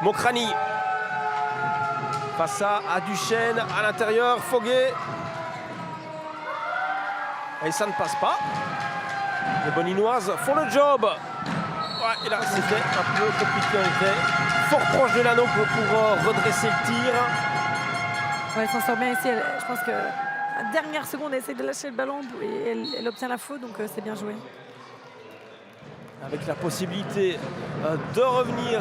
Mokrani face à Duchesne à l'intérieur. Foguet Et ça ne passe pas. Les Boninoises font le job. Ouais, et là, c'était un peu compliqué. On était fort proche de l'anneau pour redresser le tir. Ouais, elle s'en sort bien ici. Je pense que à la dernière seconde, elle essaie de lâcher le ballon et elle obtient la faute, donc c'est bien joué. Avec la possibilité de revenir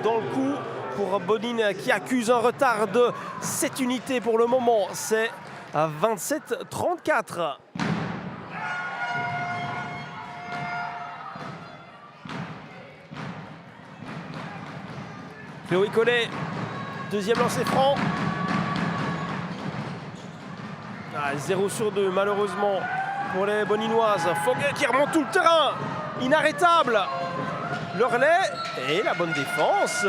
dans le coup pour Bonine qui accuse un retard de 7 unités pour le moment. C'est à 27-34. Chloé Collet, deuxième lancer franc. 0 sur 2 malheureusement pour les Boninoises. Foguet qui remonte tout le terrain. Inarrêtable. Le relais et la bonne défense.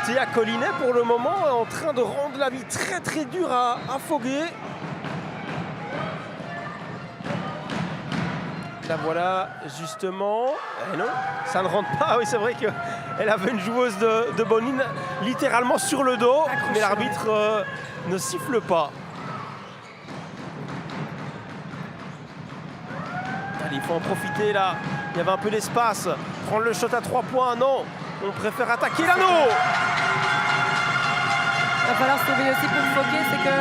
Théa Collinet pour le moment est en train de rendre la vie très très dure à Foguet. La voilà justement. Eh non, ça ne rentre pas. Oui, c'est vrai qu'elle avait une joueuse de Bonine littéralement sur le dos. Mais l'arbitre ne siffle pas. Allez, il faut en profiter là. Il y avait un peu d'espace. Prendre le shot à 3 points, non. On préfère attaquer l'anneau. Il va falloir se sauver aussi pour Foguet. C'est que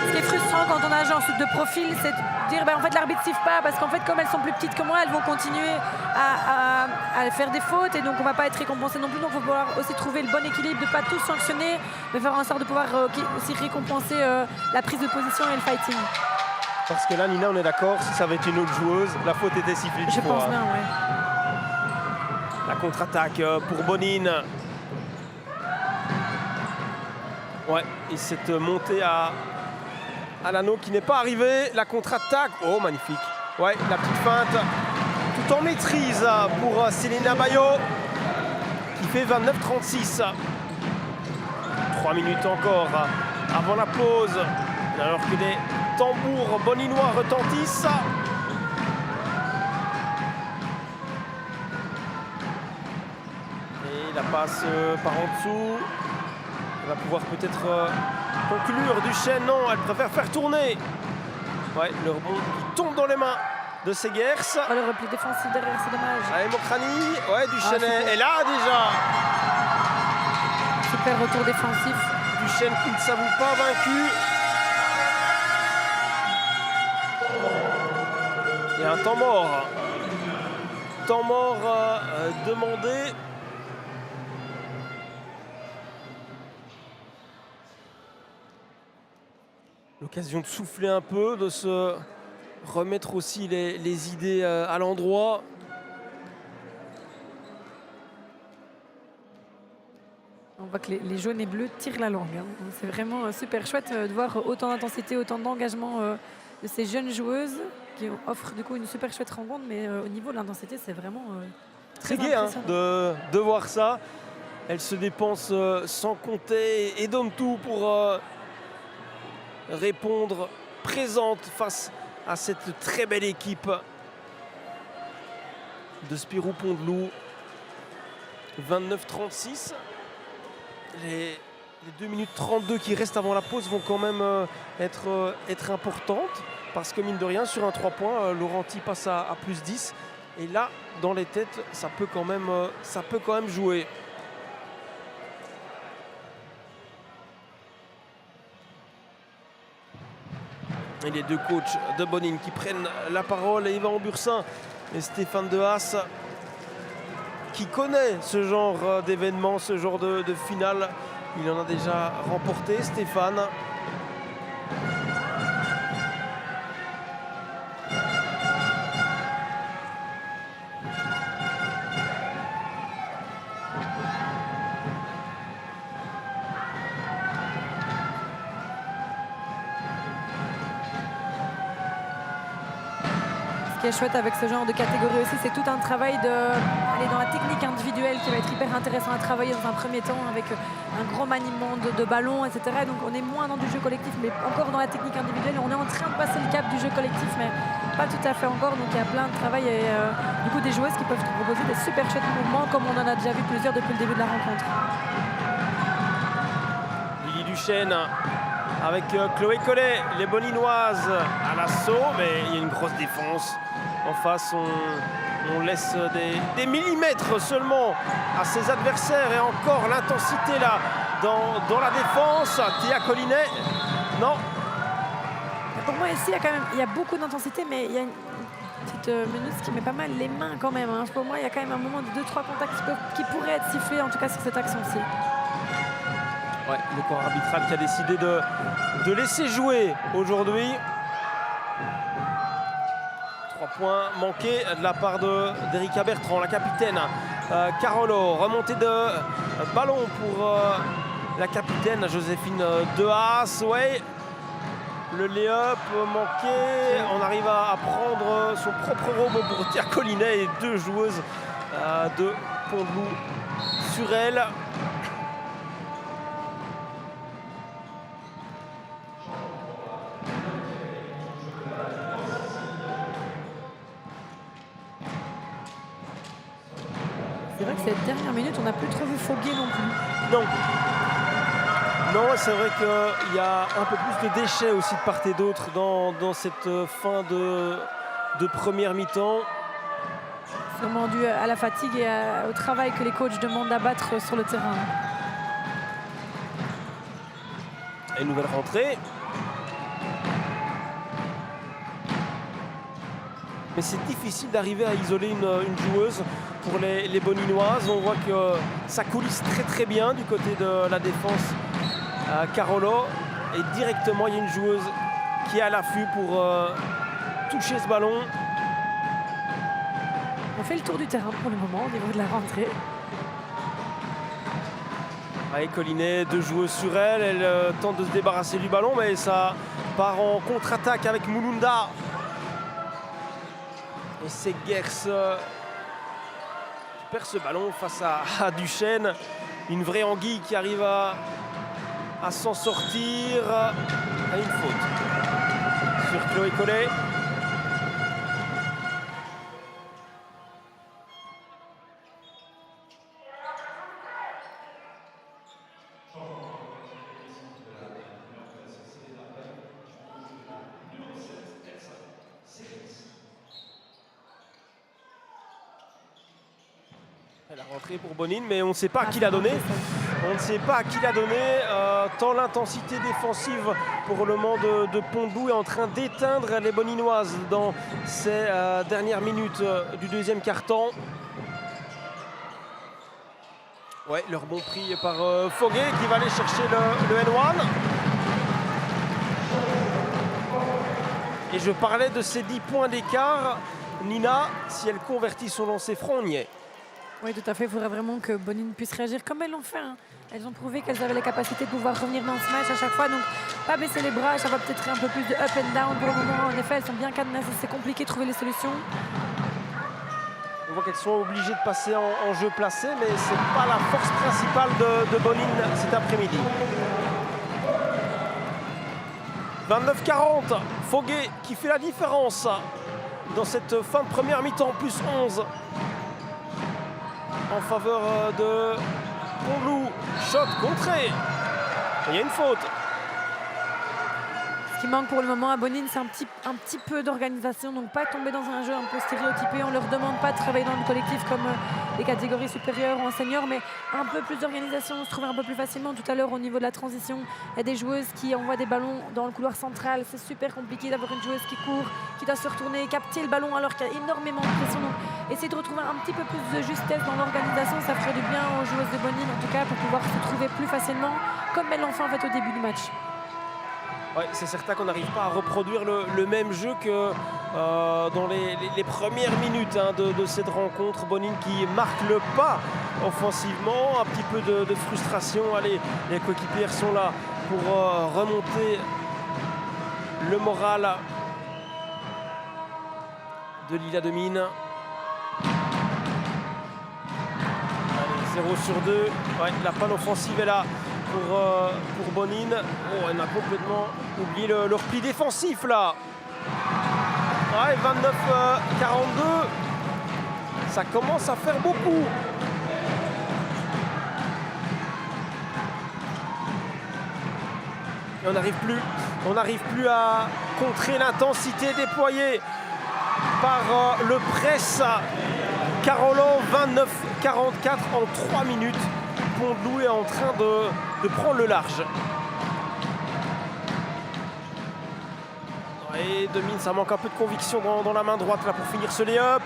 ce qui est frustrant quand on a un genre de profil, c'est de dire en fait l'arbitre ne siffle pas parce qu'en fait comme elles sont plus petites que moi, elles vont continuer à faire des fautes et donc on ne va pas être récompensé non plus. Donc il va falloir aussi trouver le bon équilibre, de ne pas tout sanctionner, mais faire en sorte de pouvoir aussi récompenser la prise de position et le fighting. Parce que là, Nina, on est d'accord, si ça avait été une autre joueuse, la faute était sifflée. Je pense bien, ouais. La contre-attaque pour Bonine. Ouais, et cette montée à l'anneau qui n'est pas arrivée. La contre-attaque, oh magnifique. Ouais, la petite feinte, tout en maîtrise pour Selena Bayo, qui fait 29-36. 3 minutes encore avant la pause, alors que les tambours boninois retentissent. Et la passe par en dessous. Elle va pouvoir peut-être conclure. Duchesne, non, elle préfère faire tourner. Ouais, le rebond qui tombe dans les mains de Segers. Oh, le repli défensif derrière, c'est dommage. Allez, Mokrani. Ouais, Duchesne est là déjà. Super retour défensif. Duchesne qui ne s'avoue pas vaincu. Il y a un temps mort. Temps mort demandé. L'occasion de souffler un peu, de se remettre aussi les idées à l'endroit. On voit que les jaunes et bleus tirent la langue. C'est vraiment super chouette de voir autant d'intensité, autant d'engagement de ces jeunes joueuses qui offrent du coup une super chouette rencontre. Mais au niveau de l'intensité, c'est vraiment très gai de voir ça. Elles se dépensent sans compter et donnent tout pour répondre présente face à cette très belle équipe de Spirou Pont-de-Loup. 29-36. Les 2 minutes 32 qui restent avant la pause vont quand même être importantes parce que mine de rien sur un 3 points, Laurenti passe à plus 10 et là dans les têtes ça peut quand même jouer. Et les deux coachs de Bonine qui prennent la parole, Yvan Bursin et Stéphane Dehaas, qui connaît ce genre d'événement, ce genre de finale. Il en a déjà remporté, Stéphane. Ce qui est chouette avec ce genre de catégorie aussi, c'est tout un travail d'aller dans la technique individuelle qui va être hyper intéressant à travailler dans un premier temps avec un grand maniement de ballon, etc. Donc on est moins dans du jeu collectif, mais encore dans la technique individuelle. On est en train de passer le cap du jeu collectif, mais pas tout à fait encore. Donc il y a plein de travail et du coup des joueuses qui peuvent te proposer des super chouettes mouvements comme on en a déjà vu plusieurs depuis le début de la rencontre. Lily Duchesne avec Chloé Collet, les Boninoises à l'assaut, mais il y a une grosse défense. En face, on laisse des millimètres seulement à ses adversaires et encore l'intensité là dans la défense. Théa Collinet, non. Pour moi ici, il y a beaucoup d'intensité, mais il y a une petite Menus qui met pas mal les mains quand même. Hein. Pour moi, il y a quand même un moment de 2-3 contacts qui pourraient être sifflés, en tout cas sur cette action-ci. Ouais, le corps arbitral qui a décidé de laisser jouer aujourd'hui. 3 points manqués de la part d'Erika Bertrand, la capitaine. Carolo, remontée de ballon pour la capitaine Joséphine Dehaas. Ouais, le lay-up manqué. On arrive à prendre son propre rebond pour Théa Collinet et 2 joueuses de Pont-de-Loup sur elle. C'est vrai que cette dernière minute, on n'a plus trop vu Foguet non plus. Non. Non, c'est vrai qu'il y a un peu plus de déchets aussi de part et d'autre dans cette fin de première mi-temps. C'est vraiment dû à la fatigue et au travail que les coachs demandent d'abattre sur le terrain. Et une nouvelle rentrée. Mais c'est difficile d'arriver à isoler une joueuse pour les Boninoises. On voit que ça coulisse très très bien du côté de la défense à Carolo. Et directement, il y a une joueuse qui est à l'affût pour toucher ce ballon. On fait le tour du terrain pour le moment au niveau de la rentrée. Allez, Collinet, 2 joueuses sur elle. Elle tente de se débarrasser du ballon, mais ça part en contre-attaque avec Mulunda. Et c'est Gers qui perd ce ballon face à Duchesne. Une vraie anguille qui arrive à s'en sortir. Et une faute sur Chloé Collet. La rentrée pour Bonine, mais on ne sait pas à qui l'a donné. On ne sait pas à qui l'a donné. Tant l'intensité défensive pour le moment de Pont-de-Loup est en train d'éteindre les Boninoises dans ces dernières minutes du deuxième quart-temps. Ouais, leur bon pris par Foguet qui va aller chercher le N1. Et je parlais de ces 10 points d'écart. Nina, si elle convertit son lancer franc, on y est. Oui, tout à fait. Il faudrait vraiment que Bonine puisse réagir comme elles l'ont fait. Hein. Elles ont prouvé qu'elles avaient la capacité de pouvoir revenir dans ce match à chaque fois. Donc, pas baisser les bras. Ça va peut-être un peu plus de up and down pour le moment. En effet, elles sont bien cadenassées. C'est compliqué de trouver les solutions. On voit qu'elles sont obligées de passer en jeu placé, mais ce n'est pas la force principale de Bonine cet après-midi. 29-40. Foguet qui fait la différence dans cette fin de première mi-temps, plus 11. En faveur de Pont-de-Loup. Shot contré. Il y a une faute. Ce qui manque pour le moment à Bonine, c'est un petit peu d'organisation. Donc pas tomber dans un jeu un peu stéréotypé. On ne leur demande pas de travailler dans le collectif comme les catégories supérieures ou en senior, mais un peu plus d'organisation, se trouver un peu plus facilement. Tout à l'heure, au niveau de la transition, il y a des joueuses qui envoient des ballons dans le couloir central. C'est super compliqué d'avoir une joueuse qui court, qui doit se retourner, capter le ballon alors qu'il y a énormément de pression. Donc essayer de retrouver un petit peu plus de justesse dans l'organisation, ça ferait du bien aux joueuses de Bonine, en tout cas, pour pouvoir se trouver plus facilement, comme elles l'ont fait en fait au début du match. Ouais, c'est certain qu'on n'arrive pas à reproduire le même jeu que dans les premières minutes de cette rencontre. Bonine qui marque le pas offensivement, un petit peu de frustration. Allez, les coéquipières sont là pour remonter le moral de Lila de Mine. Allez, 0 sur 2. Ouais, la panne offensive est là pour Bonine. Oh, elle a complètement oublié le repli défensif là. Ouais, 29-42. Ça commence à faire beaucoup. On n'arrive plus à contrer l'intensité déployée par le press Carolan. 29-44 en 3 minutes. Pont-de-Loup est en train de prendre le large. Et Demine, ça manque un peu de conviction dans la main droite là pour finir ce lay-up.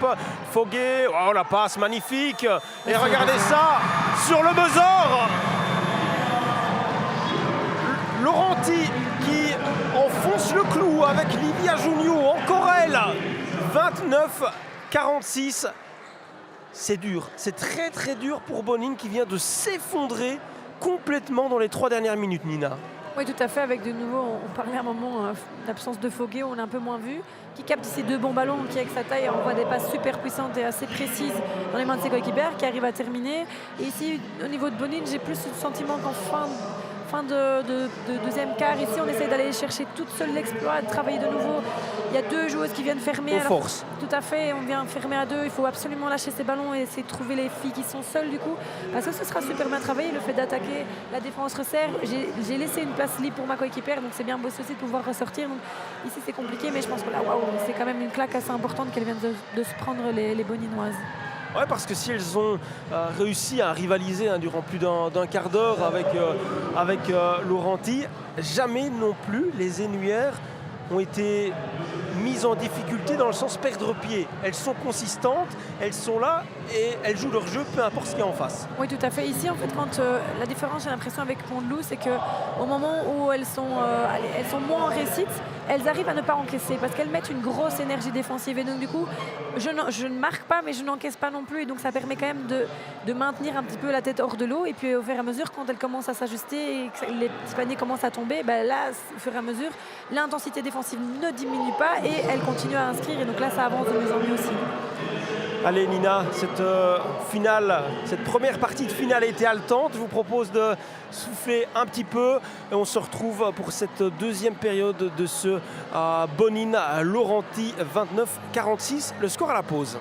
Foguet, oh la passe magnifique. Et regardez ça, sur le buzzer. Laurenti qui enfonce le clou avec Livia Junio, encore elle. 29-46. C'est dur, c'est très très dur pour Bonine qui vient de s'effondrer complètement dans les 3 dernières minutes, Nina. Oui, tout à fait. Avec de nouveau, on parlait à un moment d'absence de Foguet, on a un peu moins vu, qui capte ces 2 bons ballons, qui avec sa taille envoie des passes super puissantes et assez précises dans les mains de ses coéquipiers, qui arrive à terminer. Et ici, au niveau de Bonine, j'ai plus le sentiment qu'en fin de deuxième quart, ici on essaie d'aller chercher toute seule l'exploit, de travailler de nouveau. Il y a 2 joueuses qui viennent fermer. Force. Tout à fait, on vient fermer à 2. Il faut absolument lâcher ces ballons et essayer de trouver les filles qui sont seules du coup, parce que ce sera super bien travaillé. Le fait d'attaquer, la défense resserre. J'ai laissé une place libre pour ma coéquipière, donc c'est bien bossé aussi de pouvoir ressortir. Donc, ici c'est compliqué, mais je pense que là, c'est quand même une claque assez importante qu'elles viennent de se prendre les Boninoises. Ouais, parce que si elles ont réussi à rivaliser durant plus d'un quart d'heure avec Laurenti, jamais non plus les Énuyères ont été mises en difficulté dans le sens perdre pied. Elles sont consistantes, elles sont là et elles jouent leur jeu, peu importe ce qu'il y a en face. Oui, tout à fait. Ici, en fait, quand la différence, j'ai l'impression avec Pont-de-Loup, c'est qu'au moment où elles sont moins en réussite, elles arrivent à ne pas encaisser parce qu'elles mettent une grosse énergie défensive. Et donc, du coup, je ne marque pas, mais je n'encaisse pas non plus. Et donc, ça permet quand même de maintenir un petit peu la tête hors de l'eau. Et puis, au fur et à mesure, quand elles commencent à s'ajuster et que les petits paniers commencent à tomber, là, au fur et à mesure, l'intensité défensive ne diminue pas et elles continuent à inscrire. Et donc là, ça avance de mieux en mieux aussi. Allez Nina, cette première partie de finale a été haletante. Je vous propose de souffler un petit peu et on se retrouve pour cette deuxième période de ce Bonine Laurenti 29-46. Le score à la pause.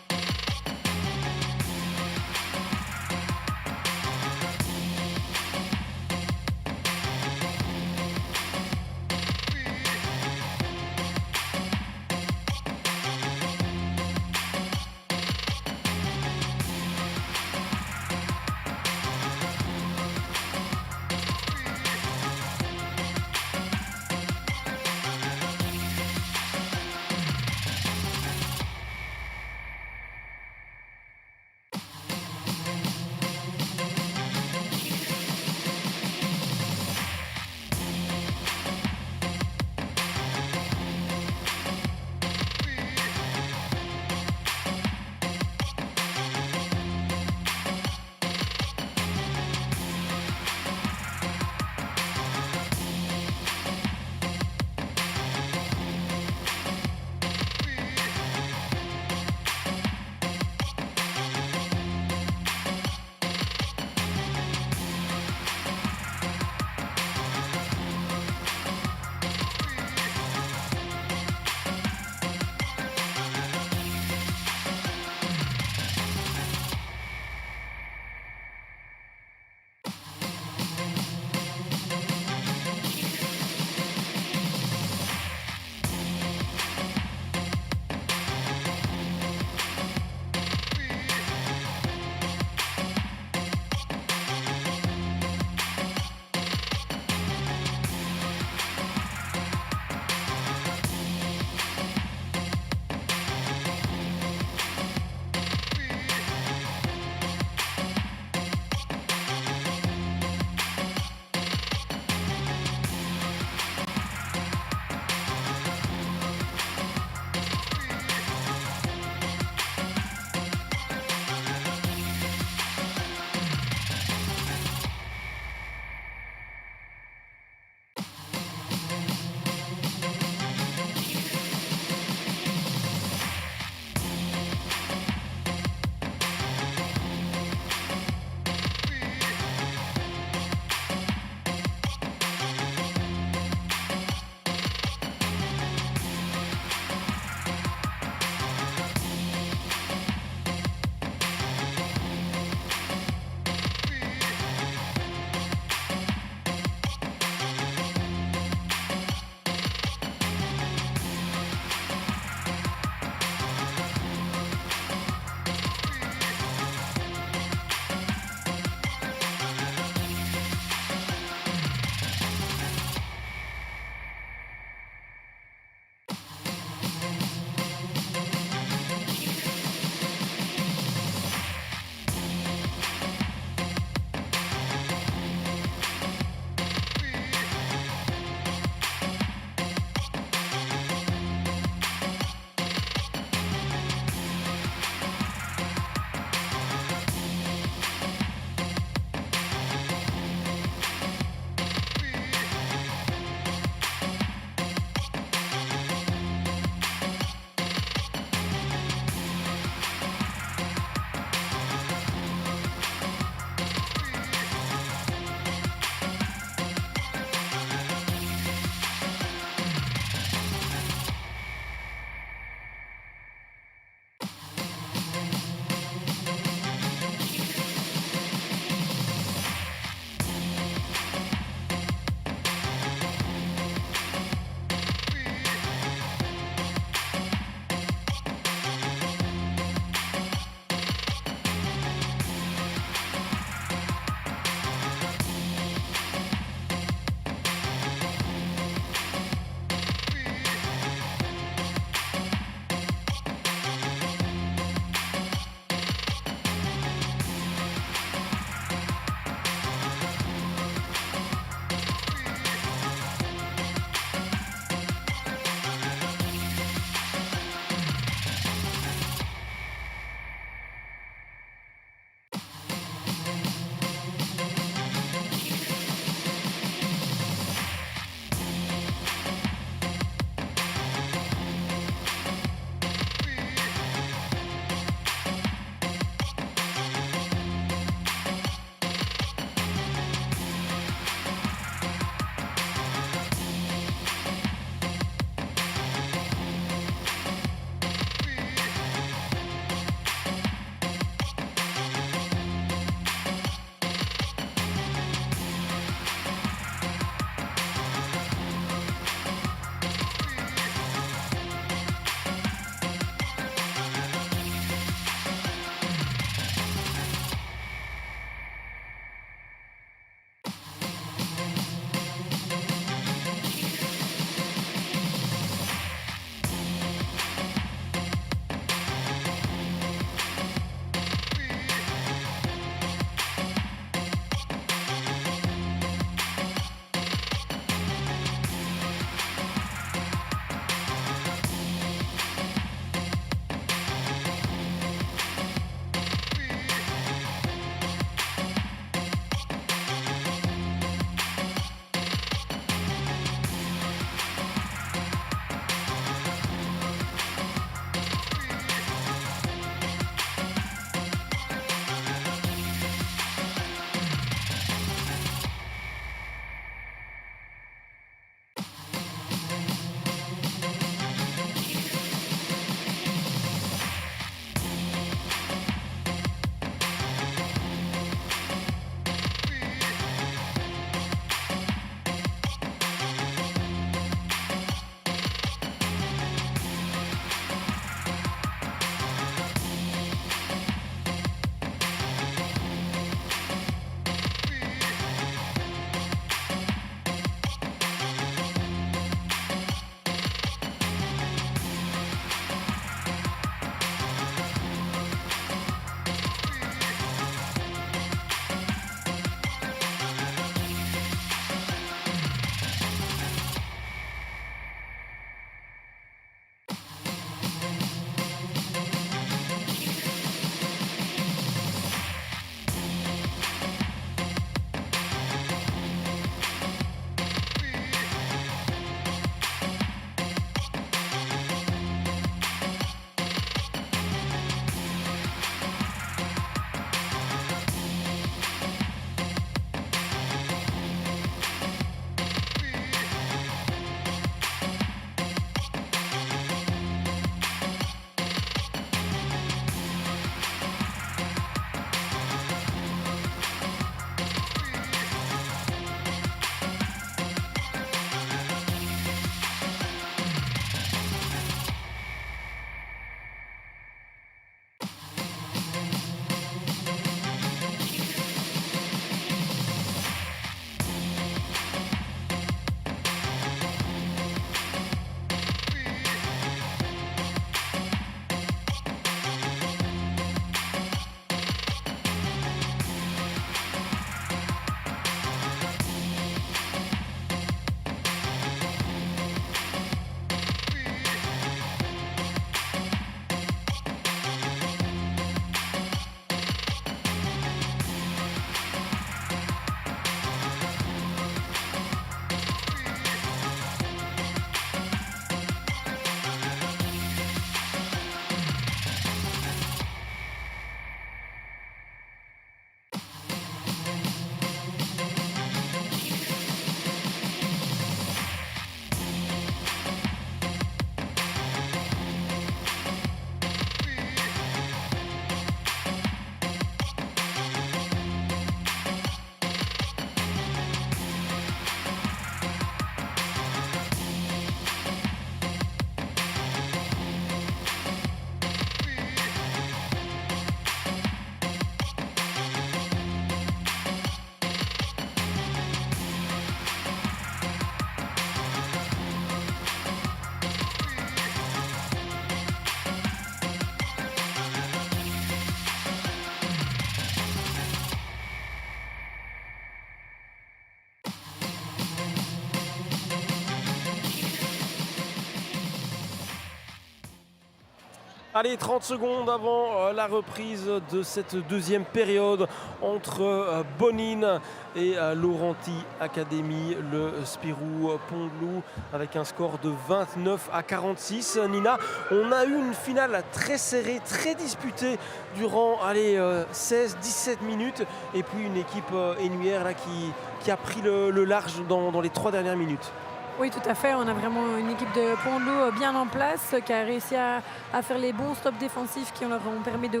Allez, 30 secondes avant la reprise de cette deuxième période entre Bonine et Laurenti Academy, le Spirou Pont-de-Loup, avec un score de 29-46. Nina, on a eu une finale très serrée, très disputée durant 16-17 minutes, et puis une équipe Énuyère là, qui a pris le large dans les 3 dernières minutes. Oui, tout à fait. On a vraiment une équipe de Pont-de-Loup bien en place qui a réussi à faire les bons stops défensifs qui leur ont permis de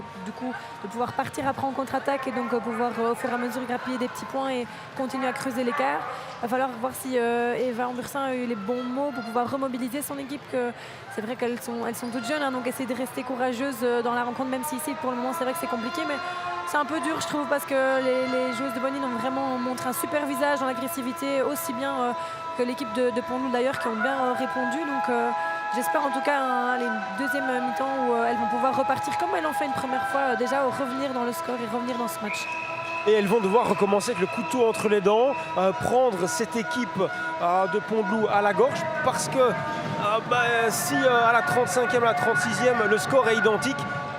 pouvoir partir après en contre-attaque et donc pouvoir au fur et à mesure grappiller des petits points et continuer à creuser l'écart. Il va falloir voir si Eva Ambursin a eu les bons mots pour pouvoir remobiliser son équipe. C'est vrai qu'elles sont toutes jeunes, hein, donc essayer de rester courageuses dans la rencontre, même si ici pour le moment c'est vrai que c'est compliqué, mais c'est un peu dur je trouve parce que les joueuses de Bonine ont vraiment montré un super visage dans l'agressivité, aussi bien que l'équipe de Pont-de-Loup d'ailleurs, qui ont bien répondu. Donc j'espère en tout cas une deuxième mi-temps où elles vont pouvoir repartir comme elles l'ont fait une première fois, déjà revenir dans le score et revenir dans ce match. Et elles vont devoir recommencer avec le couteau entre les dents, prendre cette équipe de Pont-de-Loup à la gorge, parce que si à la 35e, à la 36e, le score est identique,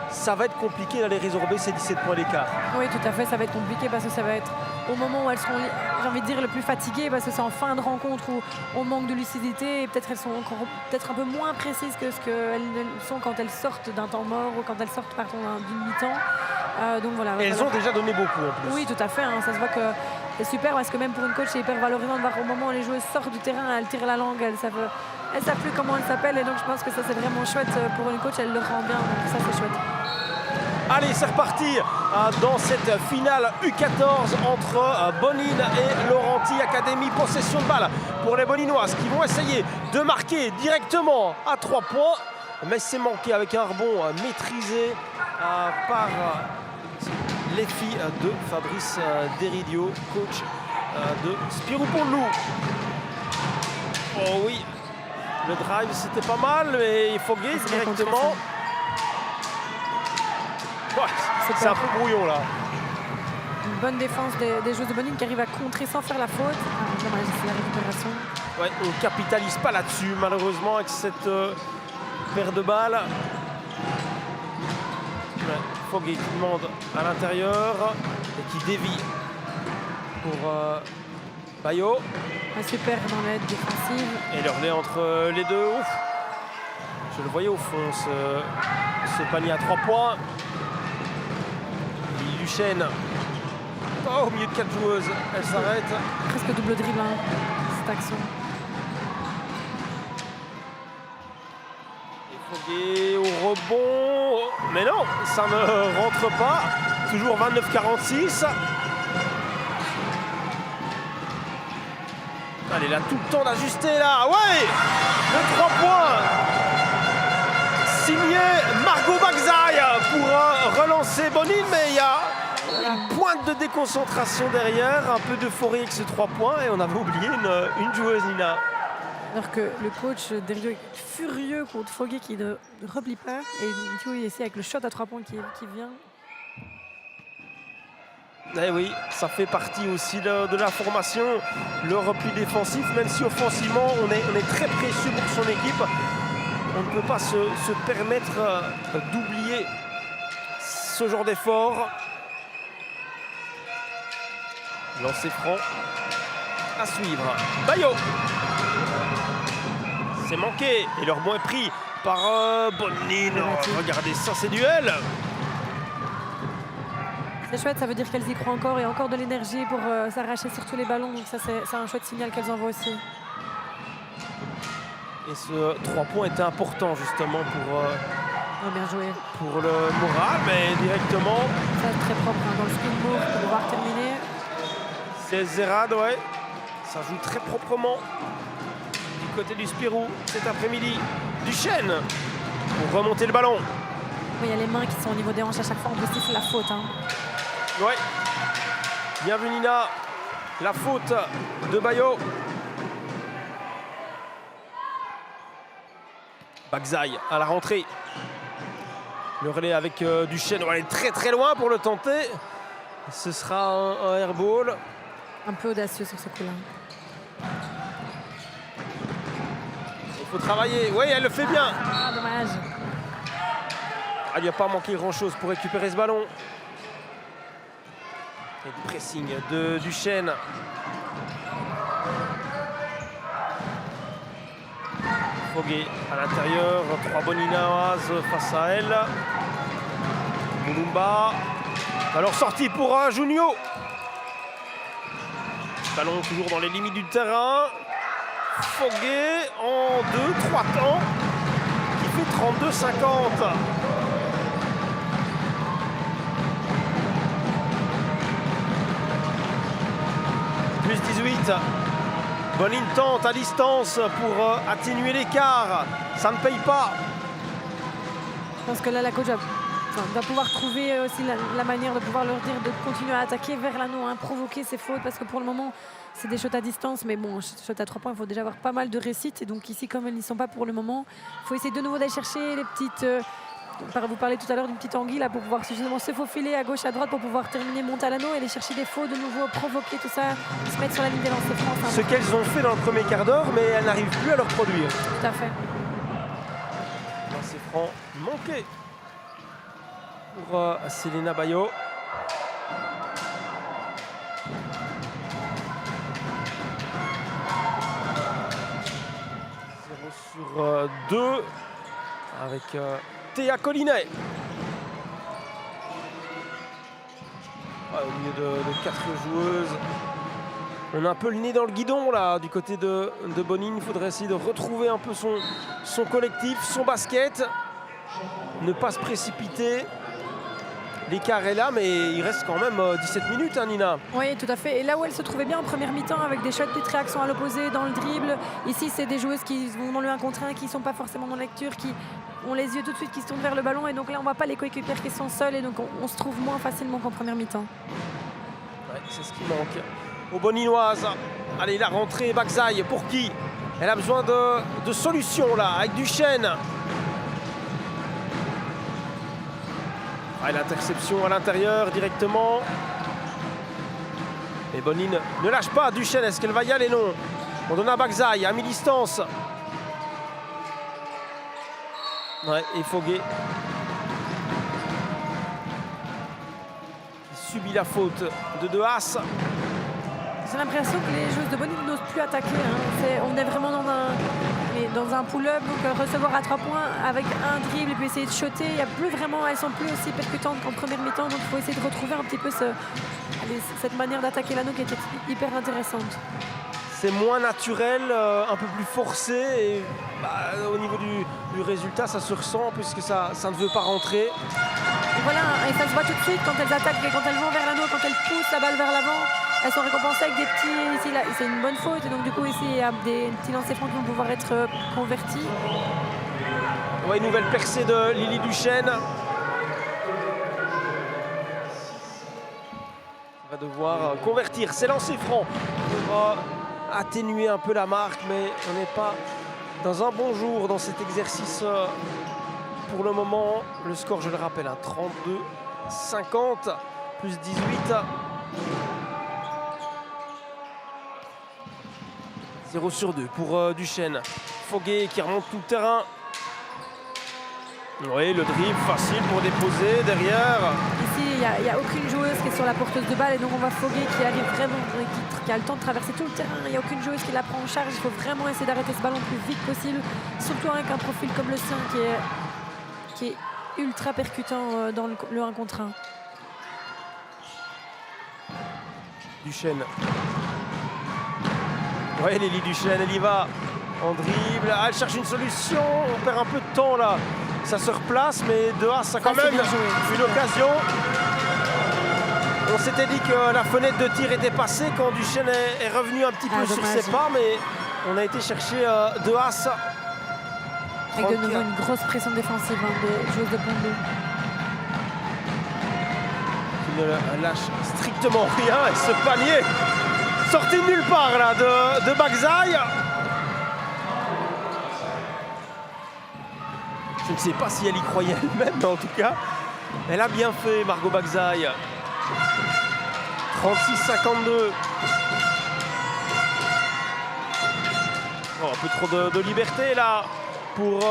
ça va être compliqué d'aller résorber ces 17 points d'écart. Oui, tout à fait, ça va être compliqué parce que ça va être au moment où elles seront, j'ai envie de dire, le plus fatiguées, parce que c'est en fin de rencontre où on manque de lucidité et peut-être elles sont encore un peu moins précises que ce qu'elles sont quand elles sortent d'un temps mort ou quand elles sortent d'une mi-temps. Donc voilà. Et elles ont déjà donné beaucoup en plus. Oui, tout à fait, hein, ça se voit que c'est super parce que même pour une coach c'est hyper valorisant de voir au moment où les joueuses sortent du terrain, elles tirent la langue, elles savent plus comment elles s'appellent, et donc je pense que ça c'est vraiment chouette pour une coach, elle le rend bien, donc ça c'est chouette. Allez, c'est reparti dans cette finale U14 entre Bonine et Laurenti Academy. Possession de balle pour les Boninoises qui vont essayer de marquer directement à 3 points. Mais c'est manqué avec un rebond maîtrisé par les filles de Fabrice Deridio, coach de Spirou Pont-de-Loup. Oh oui, le drive c'était pas mal, mais il faut gagner directement. Ouais, c'est un peu brouillon là. Une bonne défense des joueurs de Bonine qui arrivent à contrer sans faire la faute. Dommage, c'est la récupération. Ouais, on ne capitalise pas là-dessus malheureusement avec cette paire de balles. Ouais, Foggy qui demande à l'intérieur et qui dévie pour Bayo. Super dans l'aide défensive. Et le relais entre les deux. Ouf. Je le voyais au fond, ce panier à 3 points. Duchesne. Oh, au milieu de 4 joueuses, elle s'arrête. Presque double dribble, hein, cette action. Et au rebond. Mais non, ça ne rentre pas. Toujours 29-46. Elle est là tout le temps d'ajuster là. Ouais, le 3 points. Signé Margot Bagzaï pour relancer Bonine, mais il y a une pointe de déconcentration derrière, un peu d'euphorie avec ce 3 points, et on avait oublié une joueuse, Nina. Alors que le coach Deridio est furieux contre Foggy qui ne replie pas, et il essaie avec le shot à 3 points qui vient. Eh oui, ça fait partie aussi de la formation, le repli défensif, même si offensivement on est très précieux pour son équipe. On ne peut pas se permettre d'oublier ce genre d'effort. Lancer franc à suivre. Bayo. C'est manqué et leur rebond est pris par Bonine. Regardez ça, c'est duel. C'est chouette, ça veut dire qu'elles y croient encore et encore de l'énergie pour s'arracher sur tous les ballons. Donc ça, c'est un chouette signal qu'elles envoient aussi. Et ce 3 points était important justement bien joué. Pour le moral, mais directement. Ça très propre hein, dans le spin move pour pouvoir terminer. C'est Zerad, ouais. Ça joue très proprement du côté du Spirou cet après-midi. Duchesne pour remonter le ballon. Il y a les mains qui sont au niveau des hanches à chaque fois, on peut siffler la faute. Hein. Ouais. Bienvenue Nina. La faute de Bayo. Bagzaï à la rentrée. Le relais avec Duchesne. On va aller très très loin pour le tenter. Ce sera un airball. Un peu audacieux sur ce coup-là. Il faut travailler. Oui, elle le fait bien. Ah, dommage. il lui a pas manqué grand-chose pour récupérer ce ballon. Et le pressing de Duchesne. Foguet à l'intérieur, 3 Boninoises face à elle. Mulumba. Alors sortie pour Junio. Ballon toujours dans les limites du terrain. Foguet en 2-3 temps qui fait 32-50. Plus 18. Bonine tente à distance pour atténuer l'écart. Ça ne paye pas. Je pense que là, la coach va pouvoir trouver aussi la manière de pouvoir leur dire de continuer à attaquer vers l'anneau, hein, provoquer ces fautes, parce que pour le moment, c'est des shots à distance. Mais bon, shot à 3 points, il faut déjà avoir pas mal de réussite. Et donc ici, comme elles n'y sont pas pour le moment, il faut essayer de nouveau d'aller chercher les petites... vous parlez tout à l'heure d'une petite anguille là, pour pouvoir justement se faufiler à gauche, à droite, pour pouvoir terminer, monter à l'anneau et aller chercher des faux, de nouveau provoquer tout ça, se mettre sur la ligne des lancers francs. Ce qu'elles ont fait dans le premier quart d'heure, mais elles n'arrivent plus à le reproduire. Tout à fait. Lancers francs manqués pour Selena Bayo. Sur 2 avec Théa Collinet. Au milieu de 4 joueuses. On a un peu le nez dans le guidon là du côté de Bonine. Il faudrait essayer de retrouver un peu son collectif, son basket. Ne pas se précipiter. L'écart est là, mais il reste quand même 17 minutes, hein, Nina. Oui, tout à fait. Et là où elle se trouvait bien en première mi-temps, avec des shots, des réactions à l'opposé, dans le dribble. Ici, c'est des joueuses qui vont dans le 1 contre 1, qui ne sont pas forcément dans la lecture, qui ont les yeux tout de suite, qui se tournent vers le ballon. Et donc là, on ne voit pas les coéquipières qui sont seules. Et donc, on se trouve moins facilement qu'en première mi-temps. Ouais, c'est ce qui manque aux Boninoises. Allez, la rentrée, Bagzaï, pour qui? Elle a besoin de solutions, là, avec Duchesne. L'interception à l'intérieur directement. Et Bonine ne lâche pas Duchesne. Est-ce qu'elle va y aller? Non. On donne à Bagzaï à mi-distance. Ouais, et Foguet qui subit la faute de De Haas. J'ai l'impression que les joueuses de Bonine n'osent plus attaquer. Hein. On est vraiment dans un pull-up, donc recevoir à 3 points avec un dribble et puis essayer de shotter. Il y a plus vraiment, elles sont plus aussi percutantes qu'en première mi-temps, donc il faut essayer de retrouver un petit peu cette manière d'attaquer l'anneau qui était hyper intéressante. C'est moins naturel, un peu plus forcé et au niveau du résultat ça se ressent puisque ça ne veut pas rentrer. Et voilà, et ça se voit tout de suite quand elles attaquent et quand elles vont vers l'anneau, quand elles poussent la balle vers l'avant. Elles sont récompensées avec des petits... Ici, là, c'est une bonne faute. Et donc, du coup, ici, il y a des petits lancers francs qui vont pouvoir être convertis. Ouais, nouvelle percée de Lily Duchesne. On va devoir convertir ses lancers francs pour atténuer un peu la marque. Mais on n'est pas dans un bon jour dans cet exercice pour le moment. Le score, je le rappelle, 32-50, plus 18. « 0 sur 2 pour Duchesne. Foguet qui remonte tout le terrain. Oui, le dribble facile pour déposer derrière. Ici, il n'y a aucune joueuse qui est sur la porteuse de balle et donc on va Foguet qui arrive vraiment, qui a le temps de traverser tout le terrain. Il n'y a aucune joueuse qui la prend en charge. Il faut vraiment essayer d'arrêter ce ballon le plus vite possible, surtout avec un profil comme le sien qui est ultra percutant dans le 1 contre 1. Duchesne. Oui, Lily Duchesne, elle y va en dribble. Elle cherche une solution. On perd un peu de temps là. Ça se replace, mais De Haas a quand même une occasion. On s'était dit que la fenêtre de tir était passée quand Duchesne est revenu un petit peu sur ses pas, mais on a été chercher De Haas. Avec de nouveau une grosse pression défensive des joueuses de Pondo. Qui ne lâche strictement rien. Et ce panier sorti de nulle part là de Bagzaï. Je ne sais pas si elle y croyait elle-même, mais en tout cas, elle a bien fait, Margot Bagzaï. 36-52. Oh, un peu trop de liberté là pour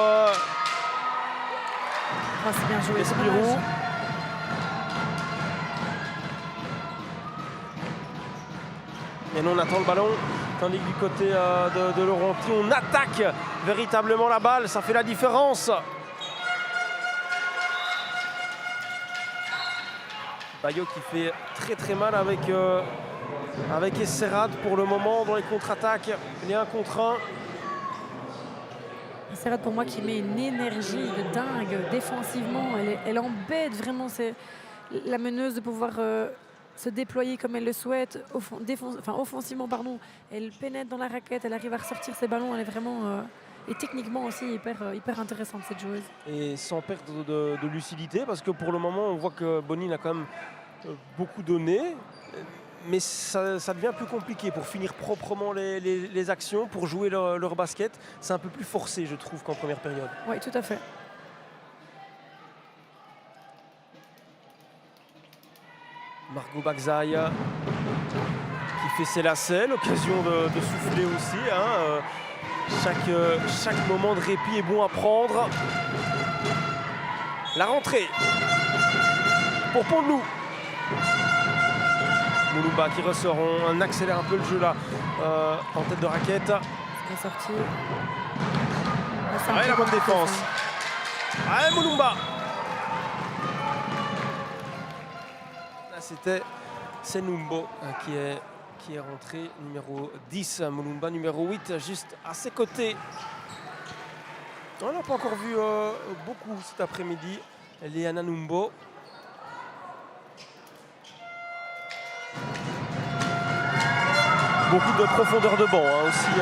Oh, c'est bien joué. Espirou. Et nous on attend le ballon, tandis que du côté de Laurenti, on attaque véritablement la balle, ça fait la différence. Bayo qui fait très mal avec Esserad pour le moment dans les contre-attaques. Il y a 1 contre 1. Esserad pour moi qui met une énergie de dingue défensivement. Elle embête vraiment la meneuse de pouvoir se déployer comme elle le souhaite. Offensivement, pardon. Elle pénètre dans la raquette, elle arrive à ressortir ses ballons. Elle est vraiment... et techniquement aussi hyper intéressante cette joueuse. Et sans perdre de lucidité, parce que pour le moment on voit que Bonine a quand même beaucoup donné, mais ça devient plus compliqué pour finir proprement les actions, pour jouer leur basket. C'est un peu plus forcé, je trouve, qu'en première période. Oui, tout à fait. Margot Bagzaï qui fait ses lacets, l'occasion de souffler aussi. Chaque moment de répit est bon à prendre. La rentrée pour Pont-de-Loup. Moulumba qui ressort, on accélère un peu le jeu là en tête de raquette. La sortie. Ouais, la bonne défense. Ouais, Moulumba. Là c'était Senumbo qui est rentré, numéro 10, Moulumba numéro 8 juste à ses côtés. On n'a pas encore vu beaucoup cet après-midi. Liana Numbo. Beaucoup de profondeur de banc aussi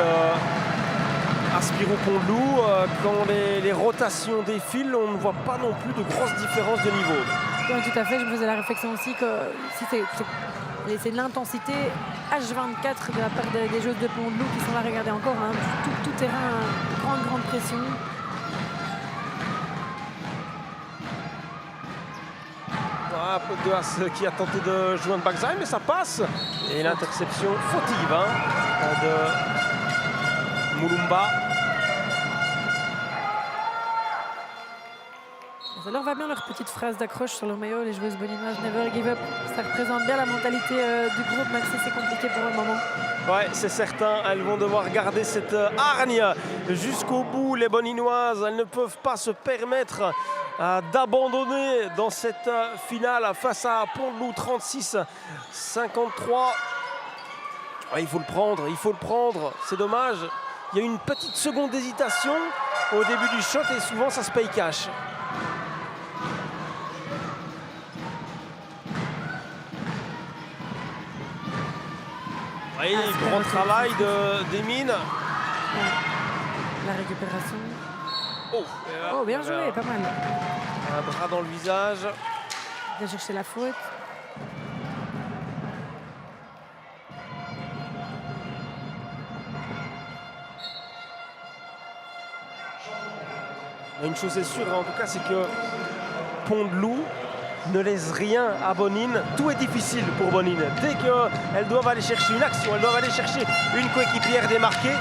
à Spirou-Pont-de-Loup. Quand les rotations défilent, on ne voit pas non plus de grosses différences de niveau. Oui, tout à fait. Je me faisais la réflexion aussi que si c'est de l'intensité H24 de la part des joueuses de Pont-de-Loup qui sont là, regardez encore, tout terrain, grande pression. Deas qui a tenté de joindre Bagzaï, mais ça passe. Et l'interception fautive de Moulumba. Ça leur va bien leur petite phrase d'accroche sur leur maillot, les joueuses boninoises, never give up. Ça représente bien la mentalité du groupe, même si c'est compliqué pour le moment. Ouais, c'est certain, elles vont devoir garder cette hargne jusqu'au bout, les boninoises. Elles ne peuvent pas se permettre d'abandonner dans cette finale face à Pont-de-Loup, 36-53. Ouais, il faut le prendre, c'est dommage. Il y a eu une petite seconde d'hésitation au début du shot et souvent ça se paye cash. Oui, grand travail d'Emine. La récupération. Oh, bien joué, pas mal. Un bras dans le visage. Bien chercher la faute. Une chose est sûre, en tout cas, c'est que Pont-de-Loup ne laisse rien à Bonine. Tout est difficile pour Bonine. Dès qu'elles doivent aller chercher une action, elles doivent aller chercher une coéquipière démarquée,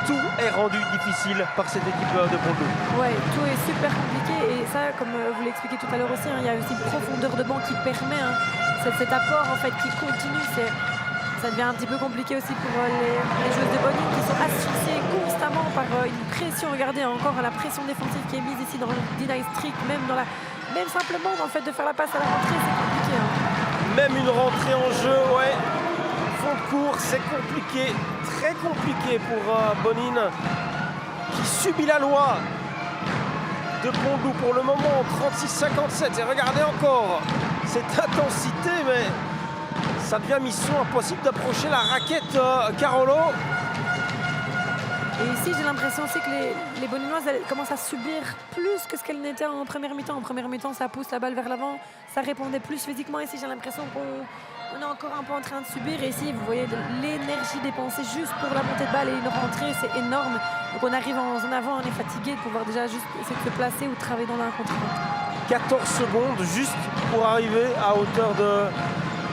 tout est rendu difficile par cette équipe de Pont-de-Loup. Ouais, tout est super compliqué et ça, comme vous l'expliquez tout à l'heure aussi, il y a aussi une profondeur de banc qui permet cet apport en fait qui continue. Ça devient un petit peu compliqué aussi pour les joueuses de Bonine qui sont asphyxiées constamment par une pression. Regardez encore la pression défensive qui est mise ici dans le deny strict, même simplement en fait de faire la passe à la rentrée, c'est compliqué. Même une rentrée en jeu, ouais. Fond de cours, c'est compliqué, très compliqué pour Bonine qui subit la loi de Pont-de-Loup pour le moment, 36-57. Et regardez encore cette intensité, mais ça devient mission impossible d'approcher la raquette Carolo. Et ici, j'ai l'impression aussi que les Boninoises commencent à subir plus que ce qu'elles n'étaient en première mi-temps. En première mi-temps, ça pousse la balle vers l'avant, ça répondait plus physiquement. Ici, j'ai l'impression qu'on est encore un peu en train de subir. Et ici, vous voyez de l'énergie dépensée juste pour la montée de balle et une rentrée, c'est énorme. Donc on arrive en zone avant, on est fatigué de pouvoir déjà juste essayer de se placer ou de travailler dans l'un contre l'autre. 14 secondes juste pour arriver à hauteur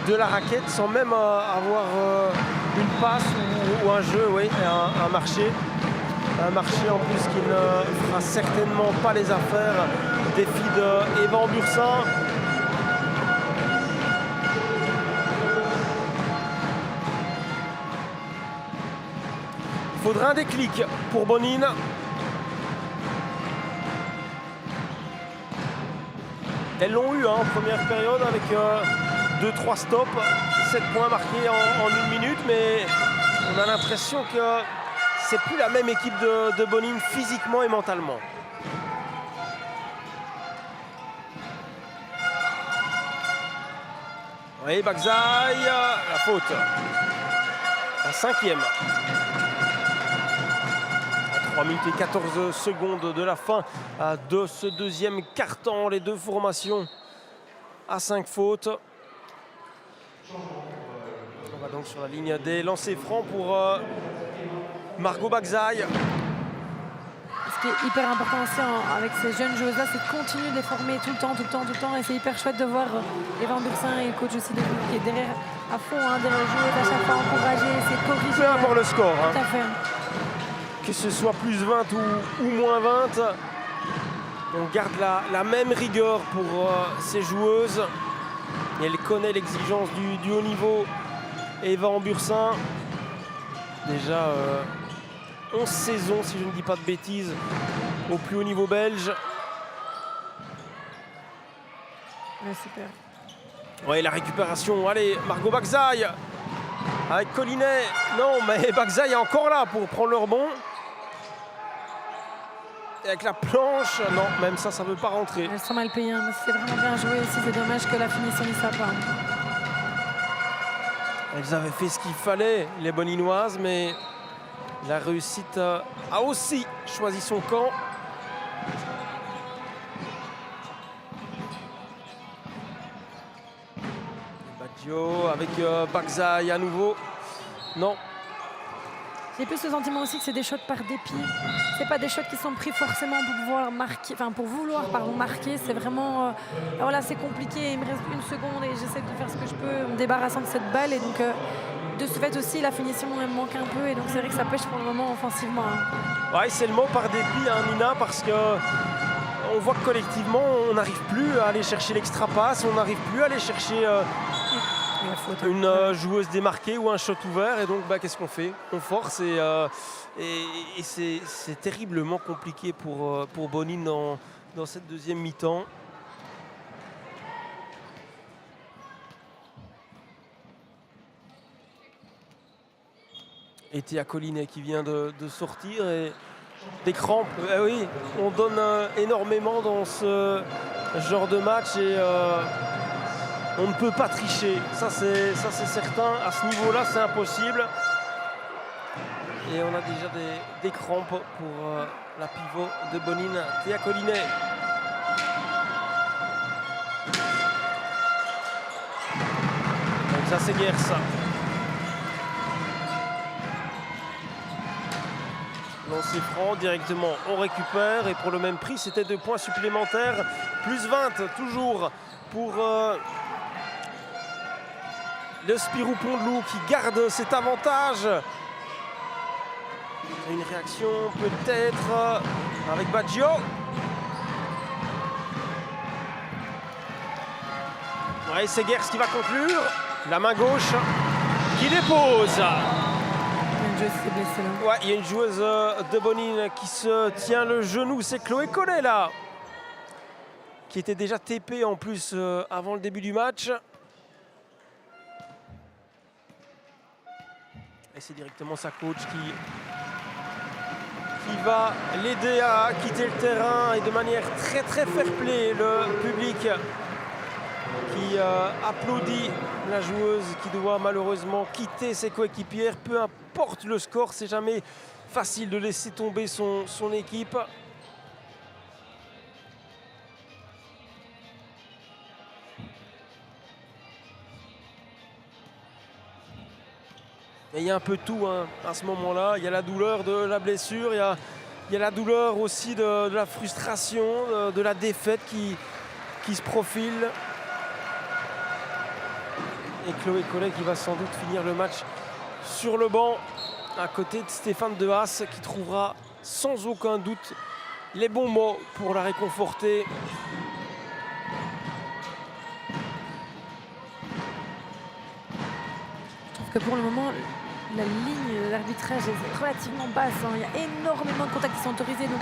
de la raquette sans même avoir une passe ou un jeu, oui, un marché. Un marché en plus qui ne fera certainement pas les affaires défi de Evan Bursin. Il faudra un déclic pour Bonine. Elles l'ont eu en première période avec 2-3 stops, 7 points marqués en 1 minute, mais on a l'impression que c'est plus la même équipe de Bonine physiquement et mentalement. Oui, Bagzaï, la faute. La 5e. 3 minutes et 14 secondes de la fin de ce deuxième quart-temps. Les deux formations à 5 fautes. On va donc sur la ligne des lancers francs pour Margot Bagzaï. Ce qui est hyper important aussi avec ces jeunes joueuses-là, c'est de continuer de les former tout le temps. Et c'est hyper chouette de voir Evan Bursin et le coach aussi de vous qui est derrière à fond, derrière les joueuses, à chaque fois encourager, c'est corriger. Peu importe le score. Tout à fait. Que ce soit plus 20 ou moins 20, on garde la même rigueur pour ces joueuses. Et elle connaît l'exigence du haut niveau. Evan Bursin, déjà 11 saisons, si je ne dis pas de bêtises, au plus haut niveau belge. Ouais, super. Ouais, la récupération. Allez, Margot Bagzaï avec Collinet. Non, mais Bagzaï est encore là pour prendre le rebond. Et avec la planche, non, même ça ne veut pas rentrer. Elles sont mal payées, mais c'est vraiment bien joué ici. C'est dommage que la finition n'y soit pas. Elles avaient fait ce qu'il fallait, les Boninoises, mais la réussite a aussi choisi son camp. Baggio avec Bagzaï à nouveau. Non. J'ai plus le sentiment aussi que c'est des shots par dépit. C'est pas des shots qui sont pris forcément pour pouvoir marquer, marquer. C'est vraiment, voilà, c'est compliqué. Il me reste 1 seconde et j'essaie de faire ce que je peux en me débarrassant de cette balle. Et donc, de ce fait aussi, la finition elle me manque un peu. Et donc, c'est vrai que ça pêche pour le moment offensivement. Ouais, c'est le mot par dépit, hein, Nina, parce que on voit que collectivement, on n'arrive plus à aller chercher l'extra passe, on n'arrive plus à aller chercher une joueuse démarquée ou un shot ouvert. Et donc, qu'est-ce qu'on fait? On force et c'est terriblement compliqué pour Bonine dans cette deuxième mi-temps. Et Théa Collinet qui vient de sortir et des crampes. Oui, on donne énormément dans ce genre de match et on ne peut pas tricher. Ça c'est certain. À ce niveau-là, c'est impossible. Et on a déjà des crampes pour la pivot de Bonine, Théa Collinet. Donc ça c'est guère ça. Lancer franc directement, on récupère et pour le même prix c'était 2 points supplémentaires, plus 20 toujours pour le Spirou Pont-de-Loup qui garde cet avantage. Une réaction peut-être avec Baggio. Ouais, c'est Gers qui va conclure, la main gauche qui dépose. Ouais, il y a une joueuse de Bonine qui se tient le genou, c'est Chloé Collet là, qui était déjà TP en plus avant le début du match. Et c'est directement sa coach qui va l'aider à quitter le terrain et de manière très très fair-play, le public qui applaudit la joueuse qui doit malheureusement quitter ses coéquipières. Peu importe le score, c'est jamais facile de laisser tomber son équipe. Et il y a un peu de tout hein, à ce moment-là. Il y a la douleur de la blessure, il y a la douleur aussi de la frustration, de la défaite qui se profile. Et Chloé Collet qui va sans doute finir le match sur le banc à côté de Stéphane Dehaas qui trouvera sans aucun doute les bons mots pour la réconforter. Je trouve que pour le moment, la ligne d'arbitrage est relativement basse. Il y a énormément de contacts qui sont autorisés. Donc,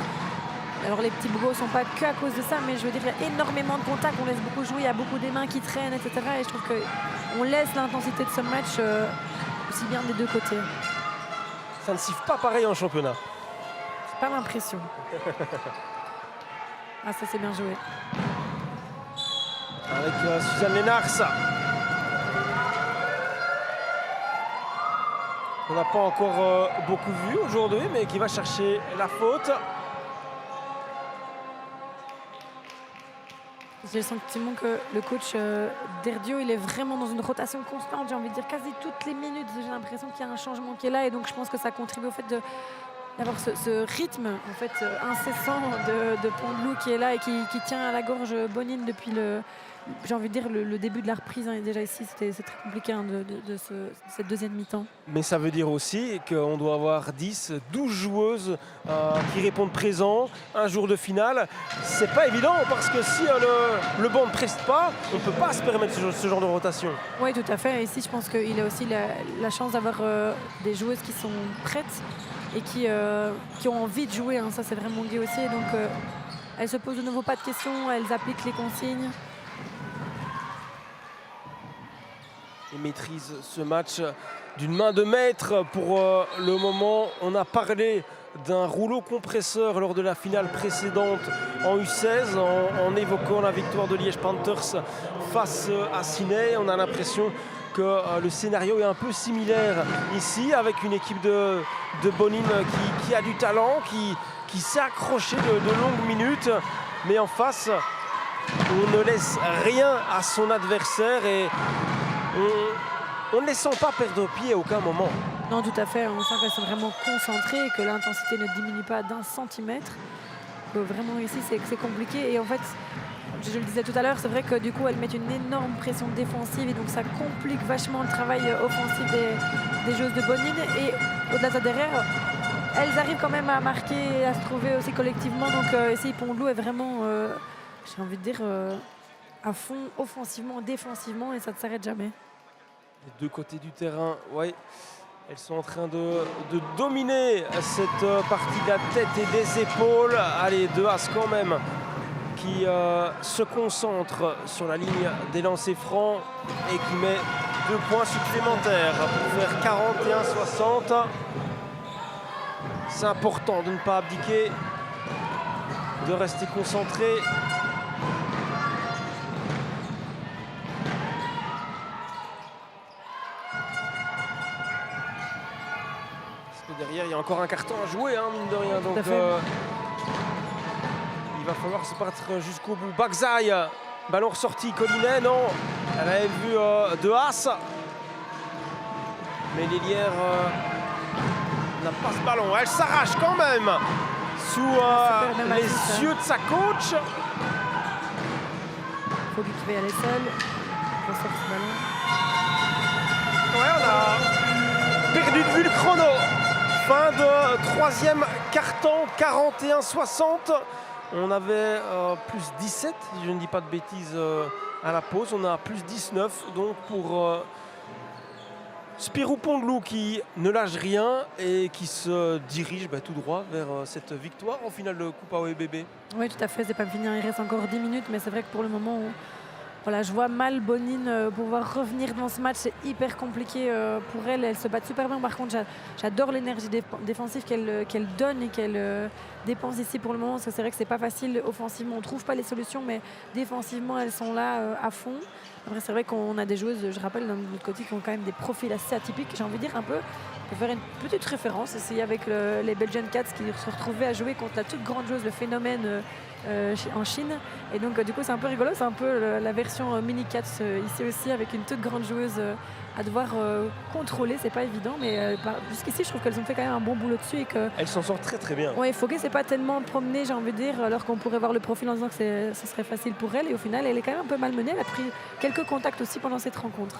alors les petits boulots ne sont pas que à cause de ça, mais je veux dire, il y a énormément de contacts. On laisse beaucoup jouer, il y a beaucoup des mains qui traînent, etc. Et je trouve qu'on laisse l'intensité de ce match aussi bien des deux côtés. Ça ne siffle pas pareil en championnat. C'est pas l'impression. Ah, ça c'est bien joué. Avec Suzanne Lénars. On n'a pas encore beaucoup vu aujourd'hui, mais qui va chercher la faute. J'ai le sentiment que le coach Derdio, il est vraiment dans une rotation constante. J'ai envie de dire quasi toutes les minutes. J'ai l'impression qu'il y a un changement qui est là. Et donc je pense que ça contribue au fait d'avoir ce rythme en fait, incessant de Pondlou qui est là et qui tient à la gorge Bonine depuis j'ai envie de dire le début de la reprise. Hein. Et déjà ici, c'est très compliqué hein, cette deuxième mi-temps. Mais ça veut dire aussi qu'on doit avoir 10, 12 joueuses qui répondent présent un jour de finale. C'est pas évident parce que si le banc ne presse pas, on ne peut pas se permettre ce genre de rotation. Oui, tout à fait. Et ici, je pense qu'il a aussi la chance d'avoir des joueuses qui sont prêtes et qui ont envie de jouer. Hein. Ça, c'est vraiment gai aussi. Et donc, elles se posent de nouveau pas de questions, elles appliquent les consignes. Et maîtrise ce match d'une main de maître. Pour le moment, on a parlé d'un rouleau compresseur lors de la finale précédente en U16 en évoquant la victoire de Liège Panthers face à Ciney. On a l'impression que le scénario est un peu similaire ici avec une équipe de Bonine qui a du talent, qui s'est accroché de longues minutes, mais en face on ne laisse rien à son adversaire et on ne les sent pas perdre pied à aucun moment. Non, tout à fait. On sent qu'elles sont vraiment concentrées et que l'intensité ne diminue pas d'un centimètre. Vraiment ici, c'est compliqué. Et en fait, je le disais tout à l'heure, c'est vrai que du coup, elles mettent une énorme pression défensive et donc ça complique vachement le travail offensif des joueuses de Bonine. Et au-delà de ça, derrière, elles arrivent quand même à marquer et à se trouver aussi collectivement. Donc ici, Pondlou est vraiment, j'ai envie de dire, à fond offensivement, défensivement et ça ne s'arrête jamais. Les deux côtés du terrain, ouais, elles sont en train de dominer cette partie de la tête et des épaules. Allez, De Haas quand même qui se concentre sur la ligne des lancers francs et qui met 2 points supplémentaires pour faire 41-60. C'est important de ne pas abdiquer, de rester concentré. Derrière, il y a encore un carton à jouer, hein, mine de rien. Donc, il va falloir se battre jusqu'au bout. Bagzaï, ballon ressorti. Collinet, non. Elle avait vu De Haas. Mais Lilière n'a pas ce ballon. Elle s'arrache quand même sous les yeux de sa coach. Il faut lui qui va y aller seul. Pour sortir ce ballon. Ouais, on a perdu de vue le chrono. Fin de troisième carton, 41-60. On avait plus 17, si je ne dis pas de bêtises, à la pause. On a plus 19, donc pour Spirou Pondlou qui ne lâche rien et qui se dirige tout droit vers cette victoire en finale de Coupe AOEBB. Oui, tout à fait, c'est pas fini. Il reste encore 10 minutes, mais c'est vrai que pour le moment, voilà, je vois mal Bonine pouvoir revenir dans ce match. C'est hyper compliqué pour elle. Elle se bat super bien. Par contre, j'adore l'énergie défensive qu'elle donne et qu'elle dépense ici pour le moment. Parce que c'est vrai que c'est pas facile offensivement. On trouve pas les solutions, mais défensivement, elles sont là à fond. Après, c'est vrai qu'on a des joueuses, je rappelle, d'un autre côté, qui ont quand même des profils assez atypiques. J'ai envie de dire un peu, pour faire une petite référence, c'est avec les Belgian Cats qui se retrouvaient à jouer contre la toute grande joueuse, le Phénomène en Chine. Et donc, du coup, c'est un peu rigolo. C'est un peu la version mini Cats ici aussi, avec une toute grande joueuse à devoir contrôler. C'est pas évident, mais jusqu'ici, je trouve qu'elles ont fait quand même un bon boulot dessus. Elles s'en sortent très très bien. Oui, Fauquet, c'est pas tellement promené, j'ai envie de dire, alors qu'on pourrait voir le profil en disant que ce serait facile pour elle. Et au final, elle est quand même un peu malmenée. Elle a pris quelques contacts aussi pendant cette rencontre.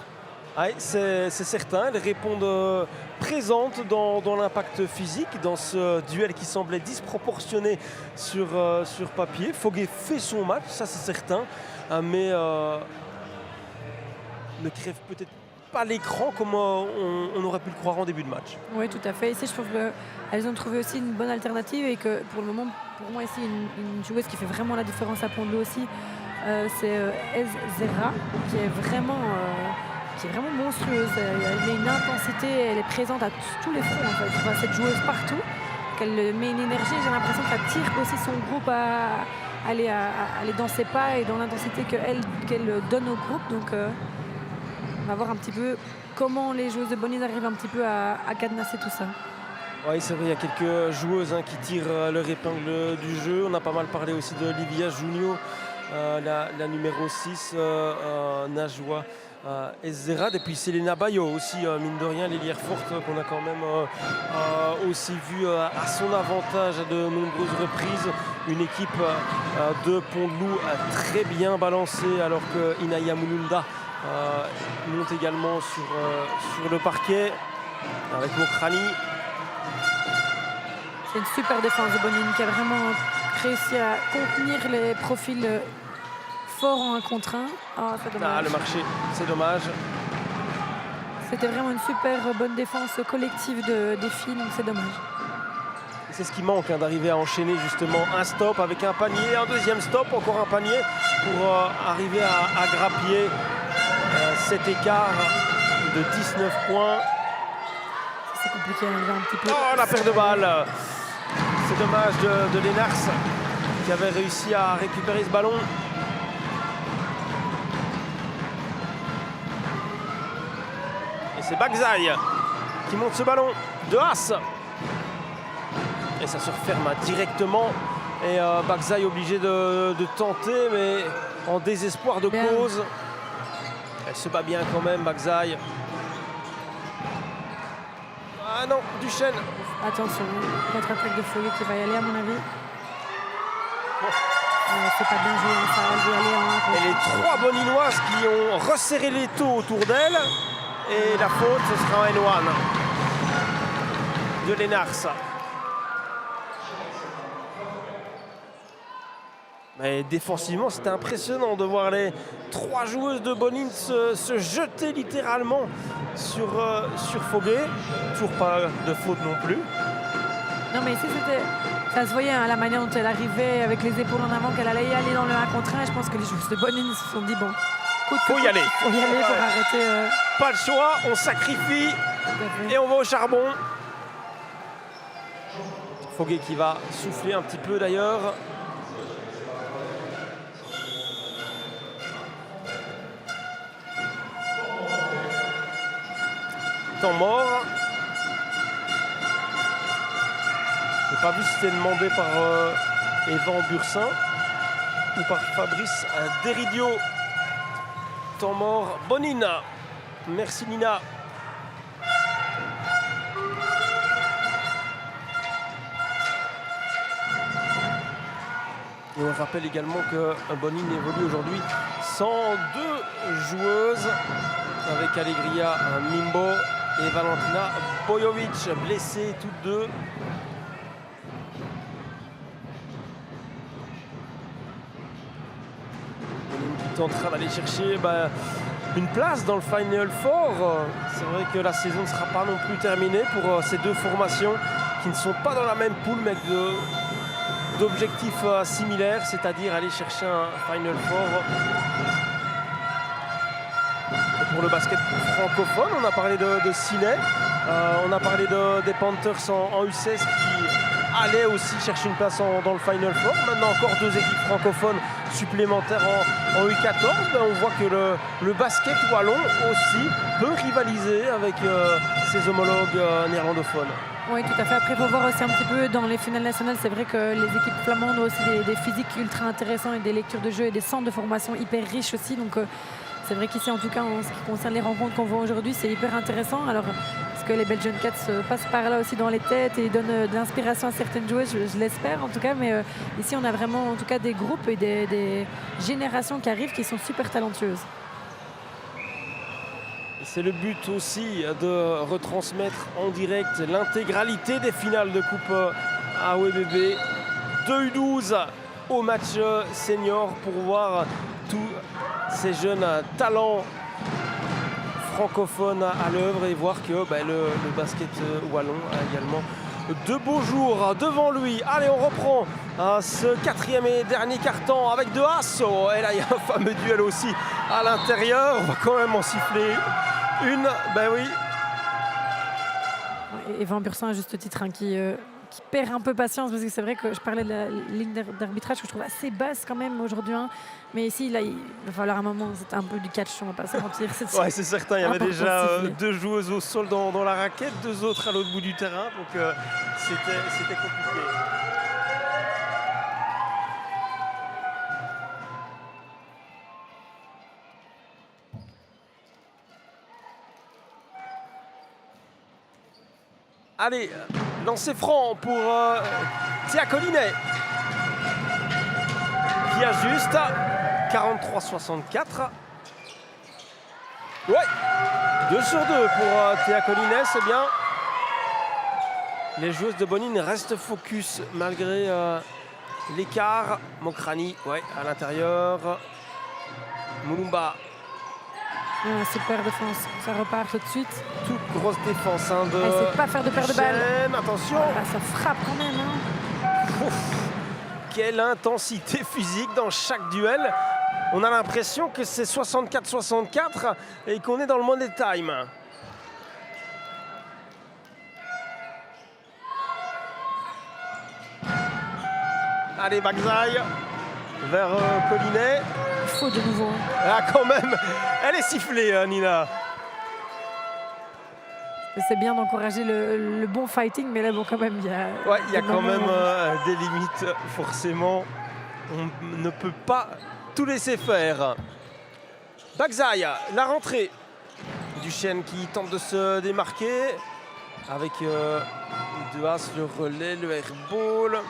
Ouais, c'est certain, elles répondent présentes dans l'impact physique, dans ce duel qui semblait disproportionné sur papier. Foguet fait son match, ça c'est certain, mais ne crève peut-être pas l'écran comme on aurait pu le croire en début de match. Oui, tout à fait. Ici, je trouve qu'elles ont trouvé aussi une bonne alternative et que pour le moment, pour moi ici, une joueuse qui fait vraiment la différence à Pont-de-Loup aussi, c'est Ezera, qui est vraiment monstrueuse. Elle met une intensité, elle est présente à tous les fronts. En fait. Je vois cette joueuse partout, qu'elle met une énergie. J'ai l'impression qu'elle tire aussi son groupe à aller dans ses pas et dans l'intensité qu'elle donne au groupe. Donc, on va voir un petit peu comment les joueuses de Bonin arrivent un petit peu à cadenasser tout ça. Oui, c'est vrai, il y a quelques joueuses qui tirent leur épingle du jeu. On a pas mal parlé aussi de Livia Junio, la numéro 6, Najwa Ezera. Et puis Selena Bayo aussi, mine de rien, l'ailière forte qu'on a quand même aussi vu à son avantage à de nombreuses reprises. Une équipe de Pont-de-Loup très bien balancée alors que Inaya Mulunda monte également sur le parquet avec Mokrani. C'est une super défense de Bonin qui a vraiment réussi à contenir les profils forts en 1 contre 1. Ah, c'est dommage. Le marché, c'est dommage. C'était vraiment une super bonne défense collective des filles, donc c'est dommage. C'est ce qui manque, d'arriver à enchaîner justement un stop avec un panier, un deuxième stop, encore un panier pour arriver à grappiller cet écart de 19 points. C'est compliqué à enlever un petit peu. Oh, la paire de balles. C'est dommage de Lennars qui avait réussi à récupérer ce ballon. Et c'est Bagzaï qui monte ce ballon de Haas. Et ça se referme directement. Et Bagzaï obligé de tenter, mais en désespoir de cause. Elle se bat bien quand même, Bagzaï. Ah non, Duchesne. Attention, contre-attaque de Foguet qui va y aller à mon avis. C'est pas bien joué, ça elle veut aller en... Et les 3 Boninoises qui ont resserré les taux autour d'elle. Et la faute, ce sera un N1 de Lennars. Mais défensivement, c'était impressionnant de voir les 3 joueuses de Bonin se jeter littéralement sur Foguet. Toujours pas de faute non plus. Non, mais ici, ça se voyait la manière dont elle arrivait avec les épaules en avant, qu'elle allait y aller dans le 1 contre 1. Et je pense que les joueuses de Bonin se sont dit, bon, faut y aller pour arrêter. Pas le choix, on sacrifie et on va au charbon. Foguet qui va souffler un petit peu d'ailleurs. Temps mort. Je n'ai pas vu si c'était demandé par Evan Bursin ou par Fabrice Deridio. Temps mort, Bonina. Merci Nina. Et on rappelle également que Bonin évolue aujourd'hui sans 2 joueuses, avec Alegria Mimbo et Valentina Bojovic blessées toutes 2. Bonin qui tentera d'aller chercher une place dans le Final Four. C'est vrai que la saison ne sera pas non plus terminée pour ces 2 formations qui ne sont pas dans la même poule mais avec d'objectifs similaires, c'est-à-dire aller chercher un Final Four. Et pour le basket francophone, on a parlé de Ciné, on a parlé des Panthers en U16 qui allaient aussi chercher une place dans le Final Four. Maintenant encore 2 équipes francophones supplémentaires en U14. On voit que le basket wallon aussi peut rivaliser avec ses homologues néerlandophones. Oui, tout à fait. Après, il faut voir aussi un petit peu dans les finales nationales. C'est vrai que les équipes flamandes ont aussi des physiques ultra intéressants et des lectures de jeu et des centres de formation hyper riches aussi. Donc, c'est vrai qu'ici, en tout cas, en ce qui concerne les rencontres qu'on voit aujourd'hui, c'est hyper intéressant. Alors, est-ce que les Belgian Cats passent par là aussi dans les têtes et donnent de l'inspiration à certaines joueuses? Je l'espère, en tout cas. Mais ici, on a vraiment, en tout cas, des groupes et des générations qui arrivent qui sont super talentueuses. C'est le but aussi de retransmettre en direct l'intégralité des finales de Coupe AOBB de U12 au match senior pour voir tous ces jeunes talents francophones à l'œuvre et voir que le basket wallon a également de beaux jours devant lui. Allez, on reprend ce quatrième et dernier quart-temps avec De Haas. Et là, il y a un fameux duel aussi à l'intérieur. On va quand même en siffler une. Ben oui. Et Van Bursin, à juste titre, qui perd un peu patience, parce que c'est vrai que je parlais de la ligne d'arbitrage que je trouve assez basse quand même aujourd'hui. Mais ici, là, il va falloir un moment, c'était un peu du catch, on va pas se mentir. Ouais, c'est certain, il y avait déjà deux joueuses au sol dans la raquette, deux autres à l'autre bout du terrain, donc c'était compliqué. Allez, lancer franc pour Théa Collinet qui ajuste 43-64. Ouais, 2 sur 2 pour Théa Collinet, c'est bien. Les joueuses de Bonine restent focus malgré l'écart. Mokrani, ouais, à l'intérieur. Mulumba. Super défense, ça repart tout de suite. Toute grosse défense de. Elle ne sait pas faire de paire de balles. Attention. Ça frappe quand même. Quelle intensité physique dans chaque duel. On a l'impression que c'est 64-64 et qu'on est dans le money time. Allez, Bagzaï vers Collinet. Il faut de nouveau. Ah, quand même, elle est sifflée, Nina. C'est bien d'encourager le bon fighting, mais là, bon, quand même, il y a quand même des limites, forcément. On ne peut pas tout laisser faire. Bagzaï, la rentrée. Duchesne qui tente de se démarquer. Avec De Haas, le relais, le airball.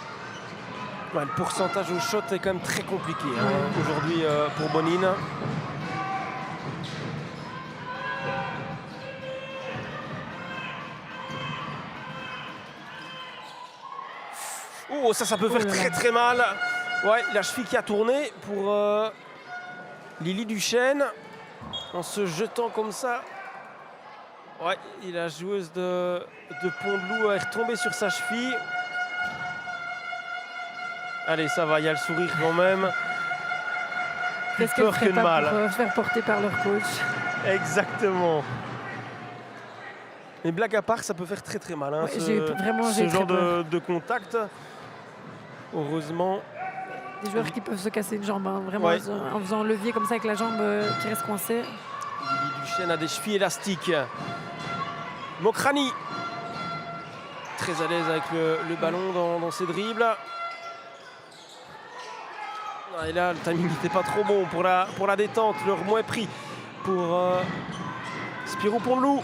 Ouais, le pourcentage au shot est quand même très compliqué aujourd'hui pour Bonine. Oh, ça peut faire très très mal. Ouais, la cheville qui a tourné pour Lily Duchesne en se jetant comme ça. Ouais, et la joueuse de Pont-de-Loup est retombée sur sa cheville. Allez, ça va, il y a le sourire quand même. Plus peur que de mal. Pour faire porter par leur coach. Exactement. Mais blague à part, ça peut faire très très mal. Ouais, ce genre de contact. Heureusement. Des joueurs qui peuvent se casser une jambe, vraiment en faisant un levier comme ça avec la jambe qui reste coincée. Lily Duchesne a des chevilles élastiques. Mokrani. Très à l'aise avec le ballon dans ses dribbles. Et là, le timing n'était pas trop bon pour la détente. Le remous est pris pour Spirou Pont-de-Loup.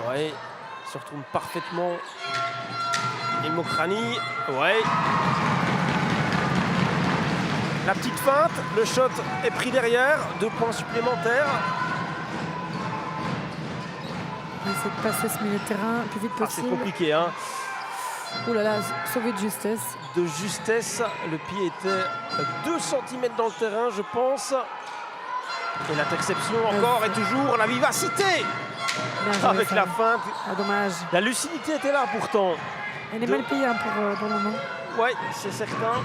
Ouais, il se retourne parfaitement. Et Mokrani, ouais. La petite feinte, le shot est pris derrière. 2 points supplémentaires. Il essaie de passer ce milieu de terrain le plus vite possible. C'est compliqué, hein. Ouh là là, sauvé de justesse. De justesse, le pied était 2 cm dans le terrain, je pense. Et l'interception encore et toujours la vivacité avec la feinte. Ah, dommage. La lucidité était là pourtant. Elle est mal payée pour le moment. Oui, c'est certain.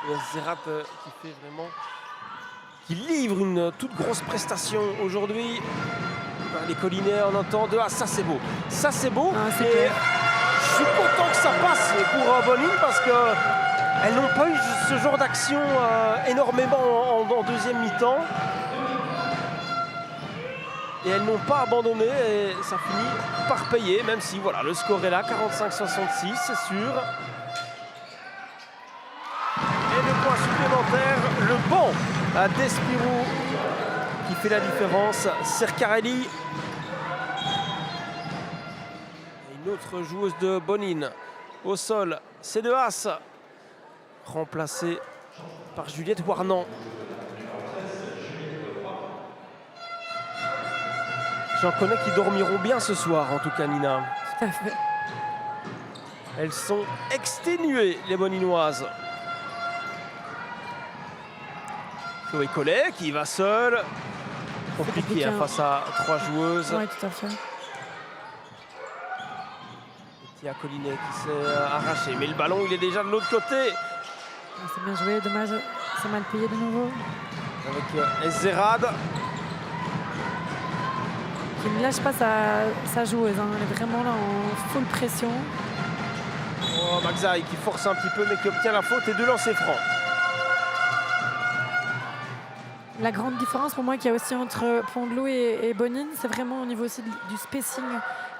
Il y a Zerat qui fait vraiment, qui livre une toute grosse prestation aujourd'hui. Les Collinets, on entend de ça c'est beau. Ça c'est beau. Et je suis content que ça passe pour Bonine parce qu'elles n'ont pas eu ce genre d'action énormément en deuxième mi-temps. Et elles n'ont pas abandonné et ça finit par payer, même si voilà, le score est là, 45-66, c'est sûr. Et le point supplémentaire, le banc à Despirou qui fait la différence. Sercarelli. Une autre joueuse de Bonine au sol, c'est De Haas, remplacée par Juliette Warnan. J'en connais qui dormiront bien ce soir, en tout cas, Nina. Tout à fait. Elles sont exténuées, les Boninoises. Chloé Collet qui va seule. Compliqué hein, face à 3 joueuses. Oui, tout à fait. Tia Collinet qui s'est arraché, mais le ballon il est déjà de l'autre côté. C'est bien joué, dommage, c'est mal payé de nouveau. Avec Ezerad. Qui ne lâche pas sa joueuse, hein. Elle est vraiment là en full pression. Oh, Magzaï qui force un petit peu mais qui obtient la faute et 2 lancers francs. La grande différence pour moi qu'il y a aussi entre Pont-de-Loup et Bonine, c'est vraiment au niveau aussi du spacing.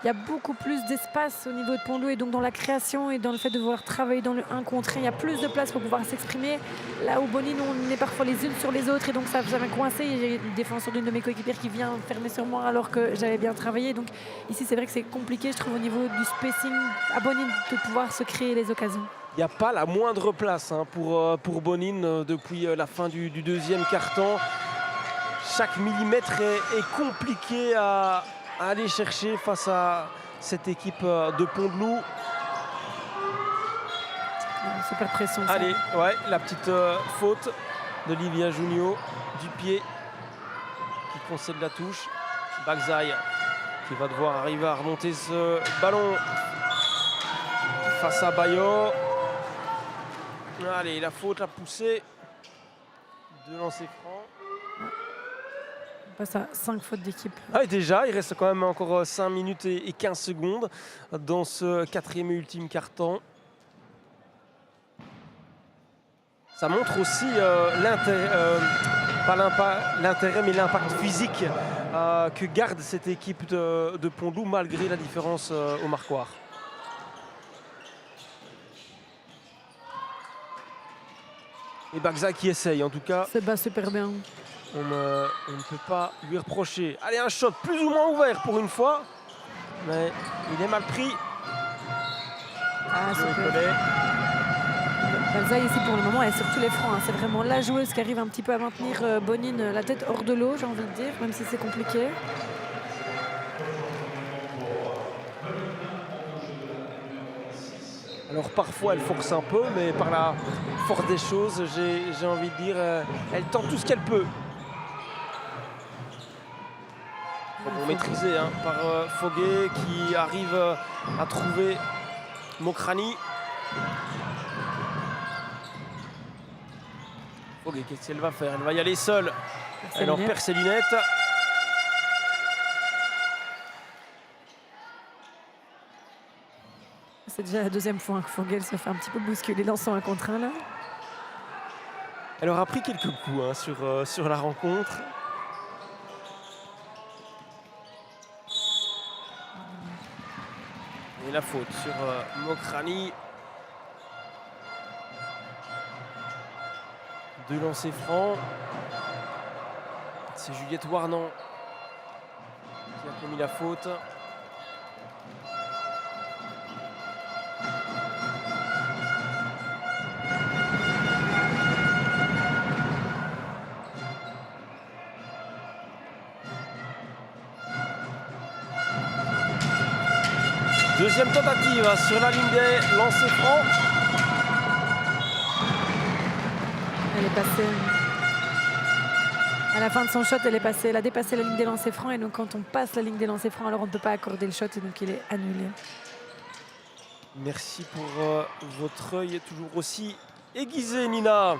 Il y a beaucoup plus d'espace au niveau de Pont-de-Loup et donc dans la création et dans le fait de vouloir travailler dans le 1 contre 1, il y a plus de place pour pouvoir s'exprimer. Là où Bonine, on est parfois les unes sur les autres et donc ça m'a coincé. J'ai une défenseur d'une de mes coéquipières qui vient fermer sur moi alors que j'avais bien travaillé. Donc ici, c'est vrai que c'est compliqué, je trouve, au niveau du spacing à Bonine de pouvoir se créer les occasions. Il n'y a pas la moindre place hein, pour Bonine depuis la fin du deuxième quart-temps. Chaque millimètre est compliqué à aller chercher face à cette équipe de Pont-de-Loup. Super pression. Ça. Allez, ouais, la petite faute d'Olivia Junio du pied qui concède la touche. Bagzaï qui va devoir arriver à remonter ce ballon face à Bayo. Allez, la faute, la poussée. 2 lancers francs. On passe à 5 fautes d'équipe. Ah, et déjà, il reste quand même encore 5 minutes et 15 secondes dans ce 4e et ultime quart-temps. Ça montre aussi l'intérêt, mais l'impact physique que garde cette équipe de Pont-de-Loup malgré la différence au marquoir. Et Bagza qui essaye en tout cas. Se bat super bien. On ne peut pas lui reprocher. Allez, un shot plus ou moins ouvert pour une fois. Mais il est mal pris. Ah, Balza ici pour le moment elle est sur tous les fronts. Hein. C'est vraiment la joueuse qui arrive un petit peu à maintenir Bonine la tête hors de l'eau, j'ai envie de dire, même si c'est compliqué. Alors parfois elle force un peu, mais par la force des choses, j'ai envie de dire, elle tente tout ce qu'elle peut. Bon, maîtrisé hein, par Foguet qui arrive à trouver Mokrani. Foguet, qu'est-ce qu'elle va faire? Elle va y aller seule. Elle en perd ses lunettes. C'est déjà la 2e fois que Foguet se fait un petit peu bousculer dans son 1 contre 1 là. Elle aura pris quelques coups hein, sur la rencontre. Et la faute sur Mokrani. 2 lancers francs. C'est Juliette Warnan qui a commis la faute. Deuxième tentative sur la ligne des lancers francs. Elle est passée. À la fin de son shot, elle a dépassé la ligne des lancers francs. Et donc quand on passe la ligne des lancers francs, alors on ne peut pas accorder le shot et donc il est annulé. Merci pour votre œil toujours aussi aiguisé, Nina.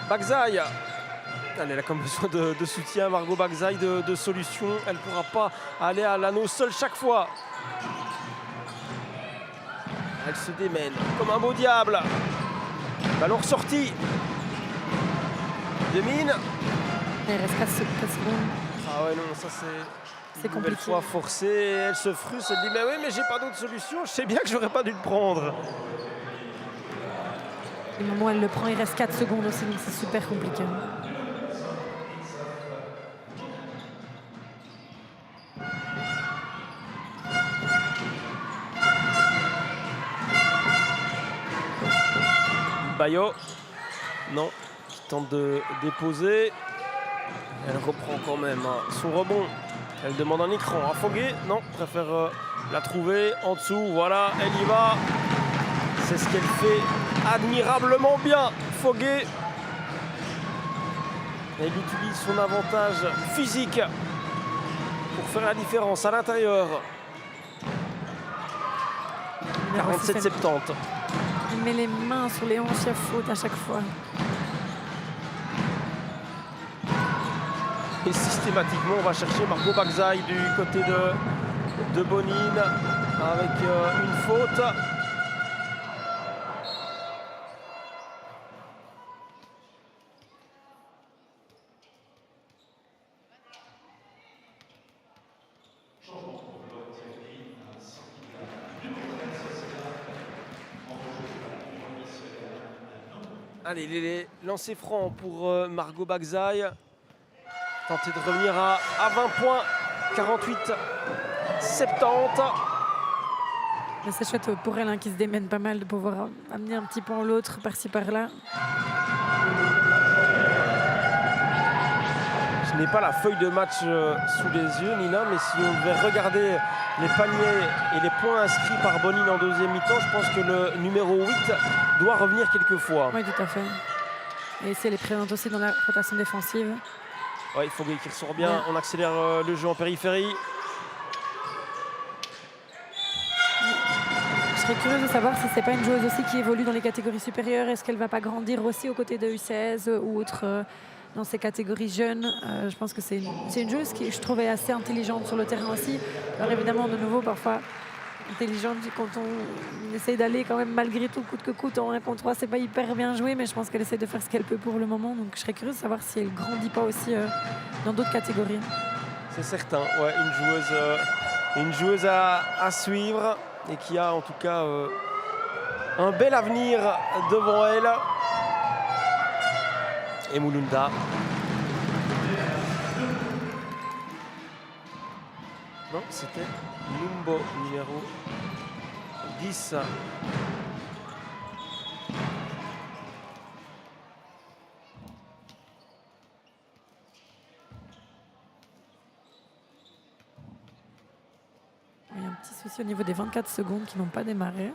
Bagzaï. Elle a comme besoin de soutien, Margot Bagzaï, de solutions. Elle ne pourra pas aller à l'anneau seule chaque fois. Elle se démène comme un beau diable. Ballon ressorti. Demine. Il reste 4 secondes. Ah ouais, non, ça c'est compliqué. Une fois forcée. Elle se frustre. Elle dit mais oui, mais j'ai pas d'autre solution. Je sais bien que j'aurais pas dû le prendre. Du moment où elle le prend, il reste 4 secondes aussi, donc c'est super compliqué. Bayo, non, qui tente de déposer. Elle reprend quand même son rebond Elle demande un écran à Foguet. Non, préfère la trouver en dessous. Voilà, elle y va. C'est ce qu'elle fait admirablement bien, Foguet. Elle utilise son avantage physique pour faire la différence à l'intérieur. 47-70. Il met les mains sur les hanches à faute à chaque fois. Et systématiquement, on va chercher Margot Bagzaï du côté de Bonine avec une faute. Allez, les lancers francs pour Margot Bagzaï. Tenter de revenir à 20 points. 48-70. C'est chouette pour elle qui se démène pas mal de pouvoir amener un petit point l'autre par-ci par-là. Je n'ai pas la feuille de match sous les yeux, Nina, mais si on devait regarder les paniers et les points inscrits par Bonine en deuxième mi-temps, je pense que le numéro 8 doit revenir quelquefois. Oui, tout à fait. Et si elle est présente aussi dans la rotation défensive. Oui, il faut qu'il ressort bien. On accélère le jeu en périphérie. Je serais curieuse de savoir si c'est pas une joueuse aussi qui évolue dans les catégories supérieures. Est-ce qu'elle va pas grandir aussi aux côtés de U16 ou autre dans ces catégories jeunes? Je pense que c'est une joueuse qui je trouvais assez intelligente sur le terrain aussi. Alors évidemment, de nouveau, parfois intelligente quand on essaye d'aller quand même malgré tout coûte que coûte en 1 contre 3, c'est pas hyper bien joué, mais je pense qu'elle essaie de faire ce qu'elle peut pour le moment. Donc je serais curieuse de savoir si elle grandit pas aussi dans d'autres catégories. C'est certain, ouais, une joueuse à suivre et qui a en tout cas un bel avenir devant elle. Et Mulunda. Non, c'était Numbo, numéro 10. Il y a un petit souci au niveau des 24 secondes qui n'ont pas démarré.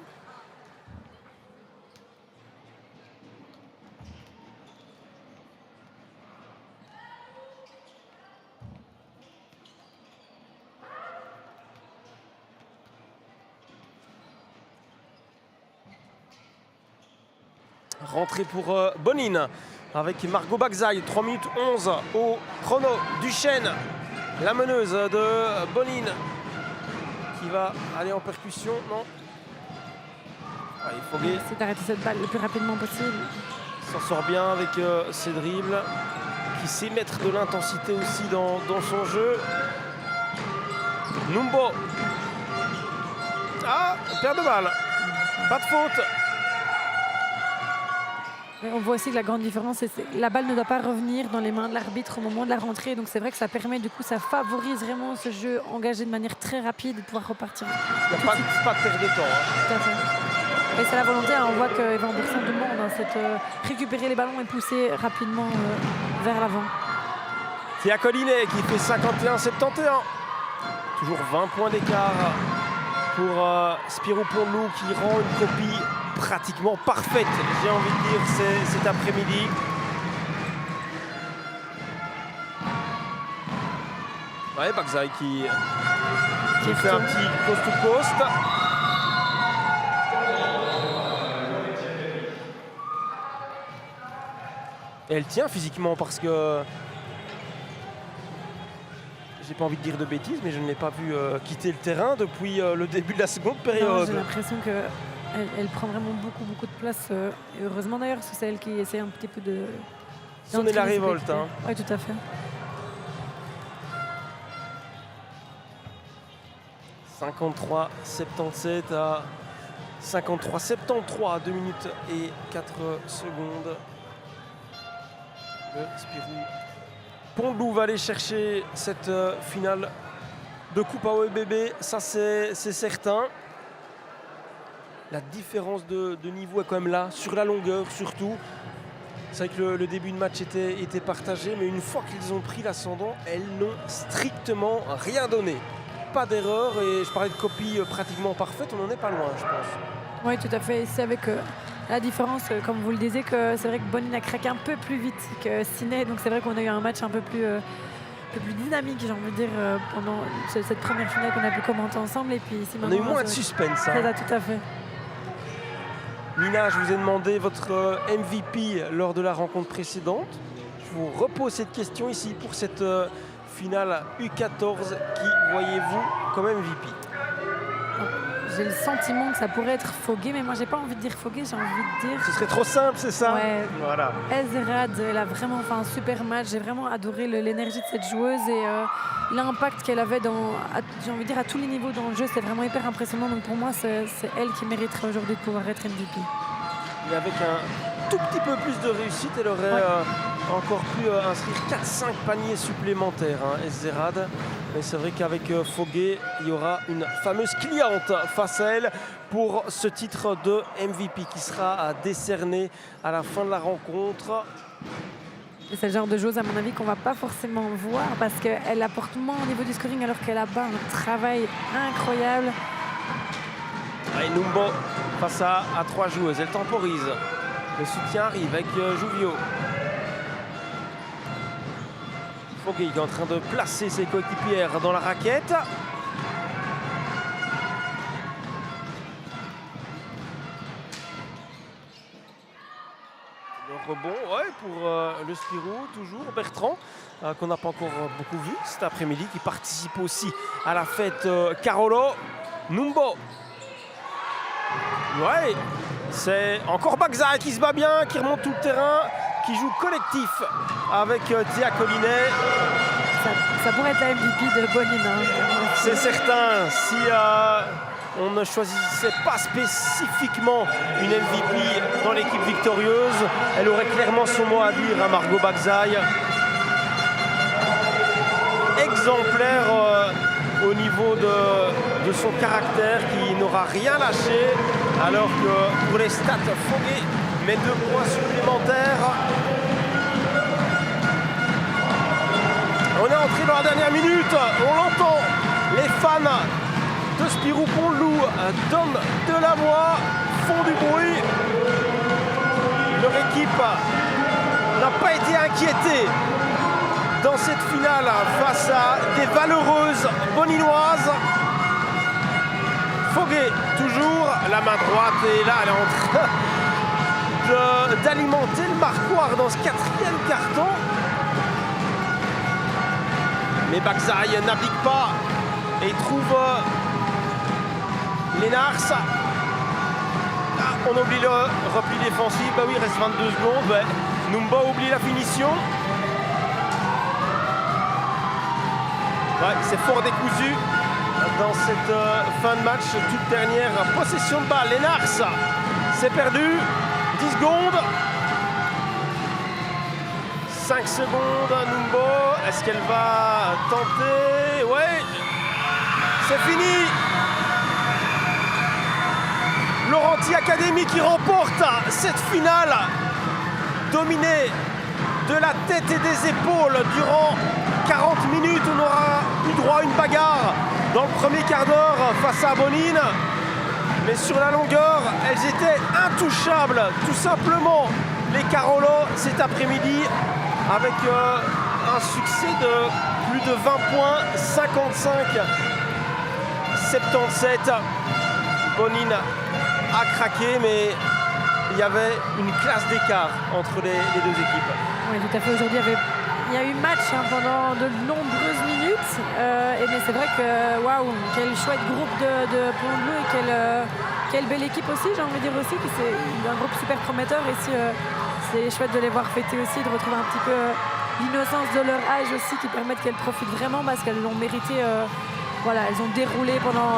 Rentrée pour Bonine avec Margot Bagzaï, 3 minutes 11 au chrono. Duchesne, la meneuse de Bonine, qui va aller en percussion. Non. Il faut bien. C'est d'arrêter cette balle le plus rapidement possible. S'en sort bien avec ses dribbles, qui sait mettre de l'intensité aussi dans son jeu. Numbo. Ah, perte de balle. Pas de faute. On voit aussi que la grande différence, c'est que la balle ne doit pas revenir dans les mains de l'arbitre au moment de la rentrée. Donc c'est vrai que ça permet, du coup, ça favorise vraiment ce jeu engagé de manière très rapide et de pouvoir repartir. Il n'y a pas de perte de temps. Tout à fait. Et c'est la volonté, on voit qu'Eva Anderson demande récupérer les ballons et pousser rapidement vers l'avant. Théa Collinet qui fait 51-71. Toujours 20 points d'écart pour Spirou Pondlou qui rend une copie pratiquement parfaite, j'ai envie de dire, cet après-midi. Ouais, Bagzaï qui fait un petit post-to-post. Et elle tient physiquement parce que j'ai pas envie de dire de bêtises, mais je ne l'ai pas vu quitter le terrain depuis le début de la seconde période. J'ai l'impression qu'elle prend vraiment beaucoup de place. Et heureusement d'ailleurs, parce que c'est elle qui essaie un petit peu de sonner la révolte. Hein. Oui, tout à fait. 53-77 à 53-73, 2 minutes et 4 secondes. Le Spirou Pondlou va aller chercher cette finale de Coupe AOBB, ça c'est certain. La différence de niveau est quand même là, sur la longueur surtout. C'est vrai que le début de match était partagé, mais une fois qu'ils ont pris l'ascendant, elles n'ont strictement rien donné. Pas d'erreur, et je parlais de copie pratiquement parfaite, on n'en est pas loin, je pense. Oui, tout à fait. C'est avec la différence, comme vous le disiez, que c'est vrai que Bonine a craqué un peu plus vite que Ciné. Donc c'est vrai qu'on a eu un match un peu plus dynamique, j'ai envie de dire, pendant cette première finale qu'on a pu commenter ensemble. Et puis ici, on a eu moins de suspense. Hein. Ça, tout à fait. Nina, je vous ai demandé votre MVP lors de la rencontre précédente. Je vous repose cette question ici pour cette finale U14. Qui voyez-vous comme MVP? J'ai le sentiment que ça pourrait être Fogué, mais moi j'ai pas envie de dire Fogué, j'ai envie de dire... Ce serait trop simple, c'est ça? Ouais. Voilà. Ezerhad, elle a vraiment fait un super match. J'ai vraiment adoré l'énergie de cette joueuse et l'impact qu'elle avait j'ai envie de dire, à tous les niveaux dans le jeu. C'était vraiment hyper impressionnant. Donc pour moi, c'est elle qui mériterait aujourd'hui de pouvoir être MVP. Et avec un tout petit peu plus de réussite, elle aurait encore pu inscrire 4-5 paniers supplémentaires, Ezerhad. Mais c'est vrai qu'avec Fogué, il y aura une fameuse cliente face à elle pour ce titre de MVP qui sera décerné à la fin de la rencontre. C'est le genre de joueuse, à mon avis, qu'on ne va pas forcément voir parce qu'elle apporte moins au niveau du scoring alors qu'elle a bas un travail incroyable. Allez, Numbo face à 3 joueuses, elle temporise. Le soutien arrive avec Jouvio. Fogué est en train de placer ses coéquipières dans la raquette. Le rebond pour le Spirou, toujours Bertrand, qu'on n'a pas encore beaucoup vu cet après-midi, qui participe aussi à la fête Carolo. Numbo. Ouais, c'est encore Bagza qui se bat bien, qui remonte tout le terrain, qui joue collectif avec Théa Collinet. Ça pourrait être la MVP de Bonine. C'est certain, si on ne choisissait pas spécifiquement une MVP dans l'équipe victorieuse, elle aurait clairement son mot à dire à Margot Bagzaï. Exemplaire au niveau de son caractère, qui n'aura rien lâché, alors que pour les stats, Fogué met 2 points supplémentaires. On est entré dans la dernière minute, on l'entend, les fans de Spirou Pont-Loup donnent de la voix, font du bruit. Leur équipe n'a pas été inquiétée dans cette finale face à des valeureuses boninoises. Fogué, toujours, la main droite, et là elle est en train d'alimenter le marquoir dans ce 4e carton. Mais Bagzaï n'abdique pas et trouve Lénars. On oublie le repli défensif. Bah oui, il reste 22 secondes. Ouais. Numbo oublie la finition. Ouais, c'est fort décousu dans cette fin de match. Toute dernière possession de balle. Lénars, c'est perdu. 10 secondes. 5 secondes à Numbo. Est-ce qu'elle va tenter? Ouais, c'est fini. Laurenti Academy qui remporte cette finale, dominée de la tête et des épaules durant 40 minutes. On aura eu droit à une bagarre dans le premier quart d'heure face à Bonine. Mais sur la longueur, elles étaient intouchables, tout simplement. Les Carolo cet après-midi, avec un succès de plus de 20 points, 55-77. Bonine a craqué, mais il y avait une classe d'écart entre les 2 équipes. Oui, tout à fait. Aujourd'hui, il y a eu match pendant de nombreuses minutes. Mais c'est vrai que, waouh, quel chouette groupe de Pont-Loup et quelle belle équipe aussi, j'ai envie de dire aussi, que c'est un groupe super prometteur. Et c'est chouette de les voir fêter aussi, de retrouver un petit peu l'innocence de leur âge aussi, qui permettent qu'elles profitent vraiment parce qu'elles l'ont mérité. Voilà, elles ont déroulé pendant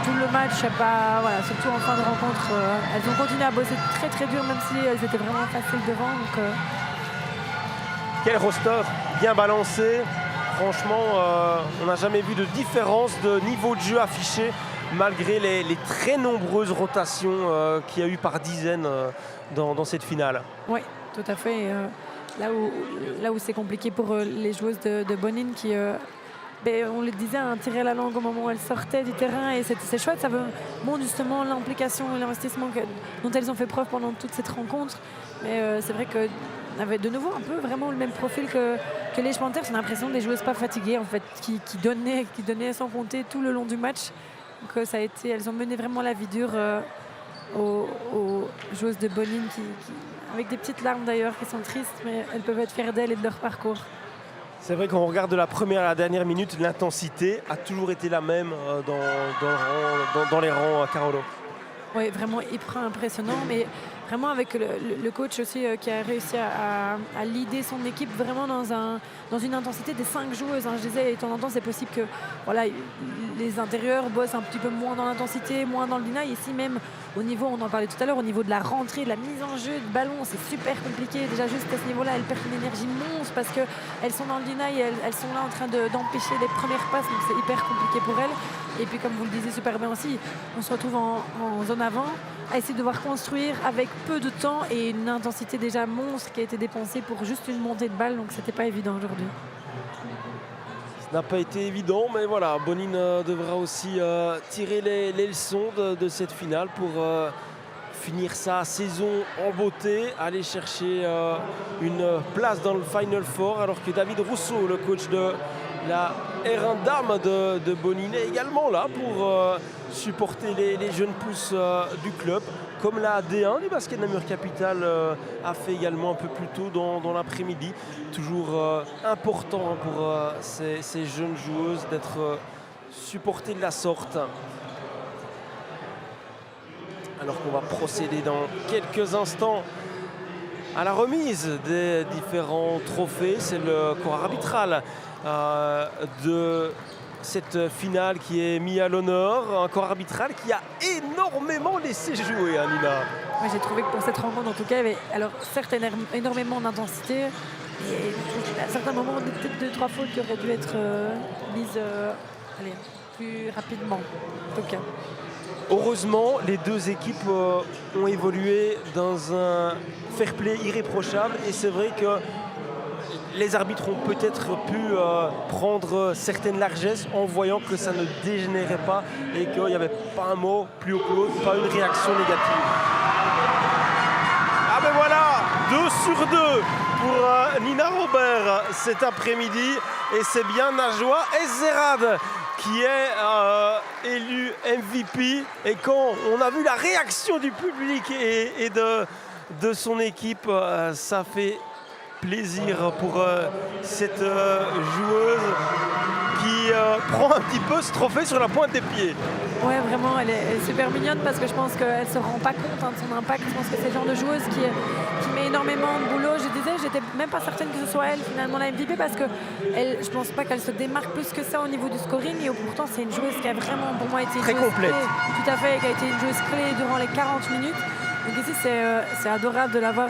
tout le match, voilà, surtout en fin de rencontre. Elles ont continué à bosser très très dur, même si elles étaient vraiment faciles devant. Donc, quel roster bien balancé. Franchement, on n'a jamais vu de différence de niveau de jeu affiché, malgré les très nombreuses rotations qu'il y a eu par dizaines dans cette finale. Oui, Tout à fait. Là où c'est compliqué pour les joueuses de Bonine qui, on le disait, tiraient la langue au moment où elles sortaient du terrain et c'est chouette. Ça montre justement l'implication et l'investissement dont elles ont fait preuve pendant toute cette rencontre. Mais c'est vrai qu'on avait de nouveau un peu vraiment le même profil que les Panthers. J'ai l'impression des joueuses pas fatiguées en fait, qui donnaient sans compter tout le long du match. Donc elles ont mené vraiment la vie dure aux joueuses de Bonine avec des petites larmes d'ailleurs qui sont tristes, mais elles peuvent être fières d'elles et de leur parcours. C'est vrai qu'on regarde de la première à la dernière minute, l'intensité a toujours été la même dans les rangs Carolo. Oui, vraiment hyper impressionnant, mais vraiment avec le coach aussi qui a réussi à leader son équipe vraiment dans une intensité des 5 joueuses. Je disais, de temps en temps, c'est possible que les intérieurs bossent un petit peu moins dans l'intensité, moins dans le deny. Ici même, au niveau, on en parlait tout à l'heure, au niveau de la rentrée, de la mise en jeu de ballon, c'est super compliqué. Déjà juste à ce niveau-là, elles perdent une énergie monstre parce qu'elles sont dans le deny, elles sont là en train d'empêcher les premières passes, donc c'est hyper compliqué pour elles. Et puis comme vous le disiez super bien aussi, on se retrouve en zone avant à essayer de devoir construire avec peu de temps et une intensité déjà monstre qui a été dépensée pour juste une montée de balle, donc c'était pas évident aujourd'hui. Ça n'a pas été évident, mais voilà, Bonine devra aussi tirer les leçons de cette finale pour finir sa saison en beauté, aller chercher une place dans le Final Four, alors que David Rousseau, le coach de la R1 Dame de Bonine, est également là pour supporter les jeunes pousses du club, comme la D1 du basket Namur Capitale a fait également un peu plus tôt dans l'après-midi. Toujours important pour ces jeunes joueuses d'être supportées de la sorte. Alors qu'on va procéder dans quelques instants à la remise des différents trophées. C'est le corps arbitral de cette finale qui est mis à l'honneur. Un corps arbitral qui a énormément laissé jouer, Nina. Moi, j'ai trouvé que pour cette rencontre, en tout cas, il y avait certes énormément d'intensité. Et à certains moments, peut-être 2-3 fautes qui auraient dû être mises plus rapidement. En tout cas. Heureusement, les deux équipes ont évolué dans un fair play irréprochable. Et c'est vrai que les arbitres ont peut-être pu prendre certaines largesses en voyant que ça ne dégénérait pas et qu'il n'y avait pas un mot plus haut que l'autre, pas une réaction négative. Ah ben voilà, 2 sur 2 pour Nina Robert cet après-midi. Et c'est bien Najwa Ezerad qui est élu MVP. Et quand on a vu la réaction du public et de son équipe, ça fait plaisir pour cette joueuse qui prend un petit peu ce trophée sur la pointe des pieds. Ouais, vraiment, elle est super mignonne parce que je pense qu'elle ne se rend pas compte de son impact. Je pense que c'est le genre de joueuse qui met énormément de boulot. Je disais, j'étais même pas certaine que ce soit elle finalement la MVP parce que je pense pas qu'elle se démarque plus que ça au niveau du scoring. Et pourtant, c'est une joueuse qui a vraiment pour moi été très complète. Tout à fait, qui a été une joueuse clé durant les 40 minutes. Donc ici, c'est adorable de l'avoir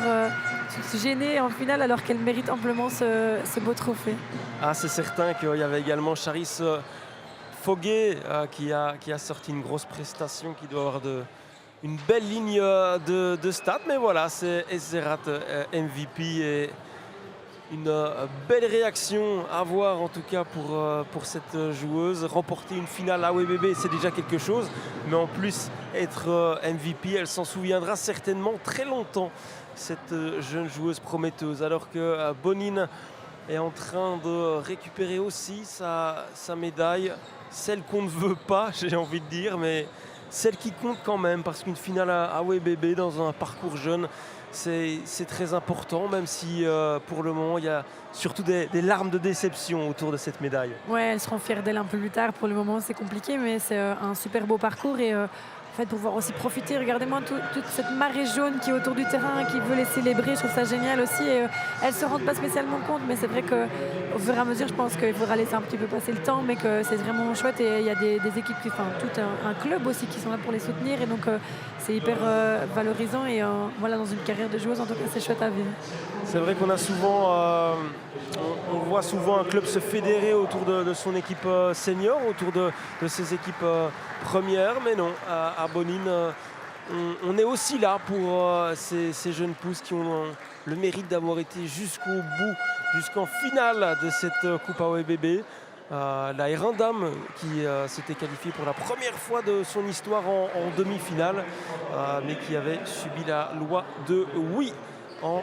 gênée en finale alors qu'elle mérite amplement ce beau trophée. Ah, c'est certain qu'il y avait également Charis Foguet qui a sorti une grosse prestation, qui doit avoir une belle ligne de stats. Mais voilà, c'est Ezerad MVP et une belle réaction à voir en tout cas pour cette joueuse. Remporter une finale à AWBB, c'est déjà quelque chose. Mais en plus, être MVP, elle s'en souviendra certainement très longtemps, cette jeune joueuse prometteuse. Alors que Bonine est en train de récupérer aussi sa médaille. Celle qu'on ne veut pas, j'ai envie de dire, mais celle qui compte quand même, parce qu'une finale à AWBB dans un parcours jeune, c'est très important, même si pour le moment, il y a surtout des larmes de déception autour de cette médaille. Ouais, elles seront fières d'elle un peu plus tard. Pour le moment, c'est compliqué, mais c'est un super beau parcours. Et en fait, pouvoir aussi profiter, regardez-moi toute cette marée jaune qui est autour du terrain, qui veut les célébrer, je trouve ça génial aussi. Et, elles ne se rendent pas spécialement compte, mais c'est vrai qu'au fur et à mesure, je pense qu'il faudra laisser un petit peu passer le temps, mais que c'est vraiment chouette. Et il y a des équipes, tout un club aussi qui sont là pour les soutenir. Et donc, c'est hyper valorisant. Et voilà, dans une carrière de joueuse, en tout cas, c'est chouette à vivre. C'est vrai qu'on a souvent, on voit souvent un club se fédérer autour de son équipe senior, autour de ses équipes premières, mais non, à Bonine, on est aussi là pour ces jeunes pousses qui ont le mérite d'avoir été jusqu'au bout, jusqu'en finale de cette Coupe AOEBB. La R1 Dame qui s'était qualifiée pour la première fois de son histoire en demi-finale, mais qui avait subi la loi de oui en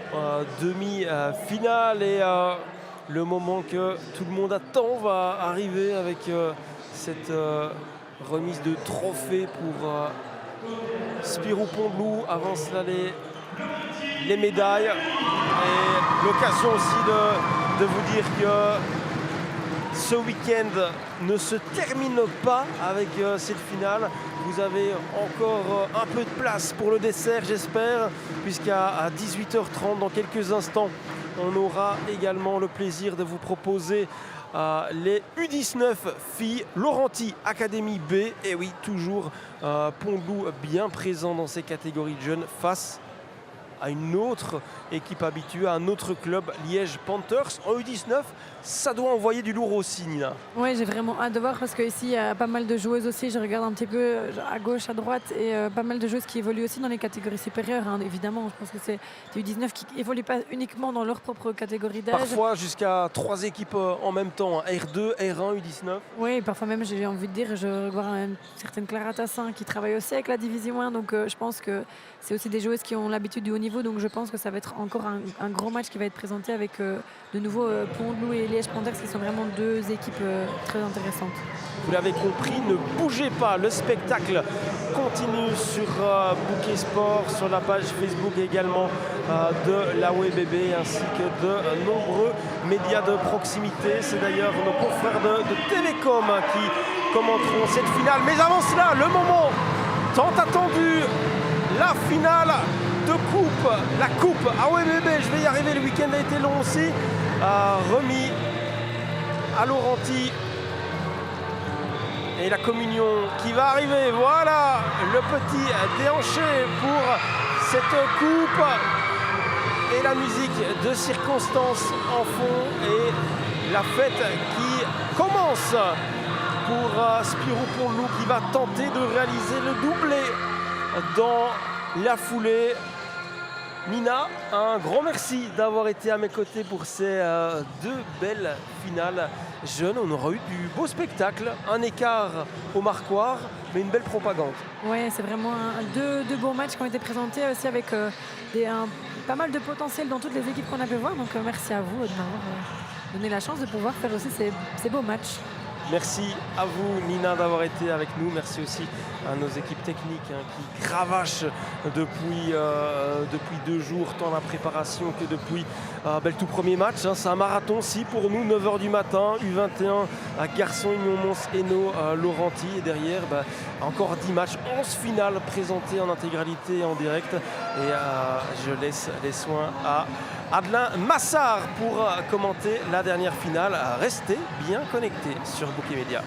demi-finale. Et le moment que tout le monde attend va arriver avec cette remise de trophée pour Spirou Pont-de-Loup. Avant cela, les médailles. Et l'occasion aussi de vous dire que ce week-end ne se termine pas avec cette finale. Vous avez encore un peu de place pour le dessert, j'espère, puisqu'à 18h30, dans quelques instants, on aura également le plaisir de vous proposer les U19 filles Laurenti Académie B. Et oui, toujours Pont-de-Loup bien présent dans ces catégories de jeunes face à une autre équipe habituée, à un autre club, Liège Panthers. En U19, ça doit envoyer du lourd aussi, Nina. Oui, j'ai vraiment hâte de voir parce qu'ici, il y a pas mal de joueuses aussi. Je regarde un petit peu à gauche, à droite et pas mal de joueuses qui évoluent aussi dans les catégories supérieures, hein, évidemment. Je pense que c'est des U19 qui évoluent pas uniquement dans leur propre catégorie d'âge. Parfois jusqu'à 3 équipes en même temps, R2, R1, U19. Oui, parfois même, j'ai envie de dire, je vois une certaine Clara Tassin qui travaille aussi avec la Division 1. Donc je pense que c'est aussi des joueuses qui ont l'habitude du haut niveau. Donc je pense que ça va être encore un gros match qui va être présenté avec de nouveau Pont-de-Loup et Liège Panthers qui sont vraiment deux équipes très intéressantes. Vous l'avez compris, ne bougez pas, le spectacle continue sur Bouquet Sport, sur la page Facebook également de l'AOEBB ainsi que de nombreux médias de proximité. C'est d'ailleurs nos confrères de Télécom qui commenteront cette finale. Mais avant cela, le moment tant attendu, la finale de coupe, la coupe AOEBB, je vais y arriver, le week-end a été long aussi, remis à Laurenti. Et la communion qui va arriver, voilà le petit déhanché pour cette coupe. Et la musique de circonstance en fond et la fête qui commence pour Spirou Pont-de-Loup qui va tenter de réaliser le doublé dans la foulée. Nina, un grand merci d'avoir été à mes côtés pour ces deux belles finales jeunes. On aura eu du beau spectacle, un écart au marquoir, mais une belle propagande. Oui, c'est vraiment deux beaux matchs qui ont été présentés aussi avec pas mal de potentiel dans toutes les équipes qu'on a pu voir. Donc merci à vous de m'avoir donné la chance de pouvoir faire aussi ces beaux matchs. Merci à vous, Nina, d'avoir été avec nous. Merci aussi à nos équipes techniques qui cravachent depuis 2 jours, tant la préparation que depuis le tout premier match. C'est un marathon aussi pour nous, 9h du matin, U21 à Garçon, Union Mons, Hainaut, Laurenti. Et derrière, encore 10 matchs, 11 finales présentées en intégralité et en direct. Et je laisse les soins à Adelin Massard pour commenter la dernière finale. Restez bien connectés sur Bouquet Média.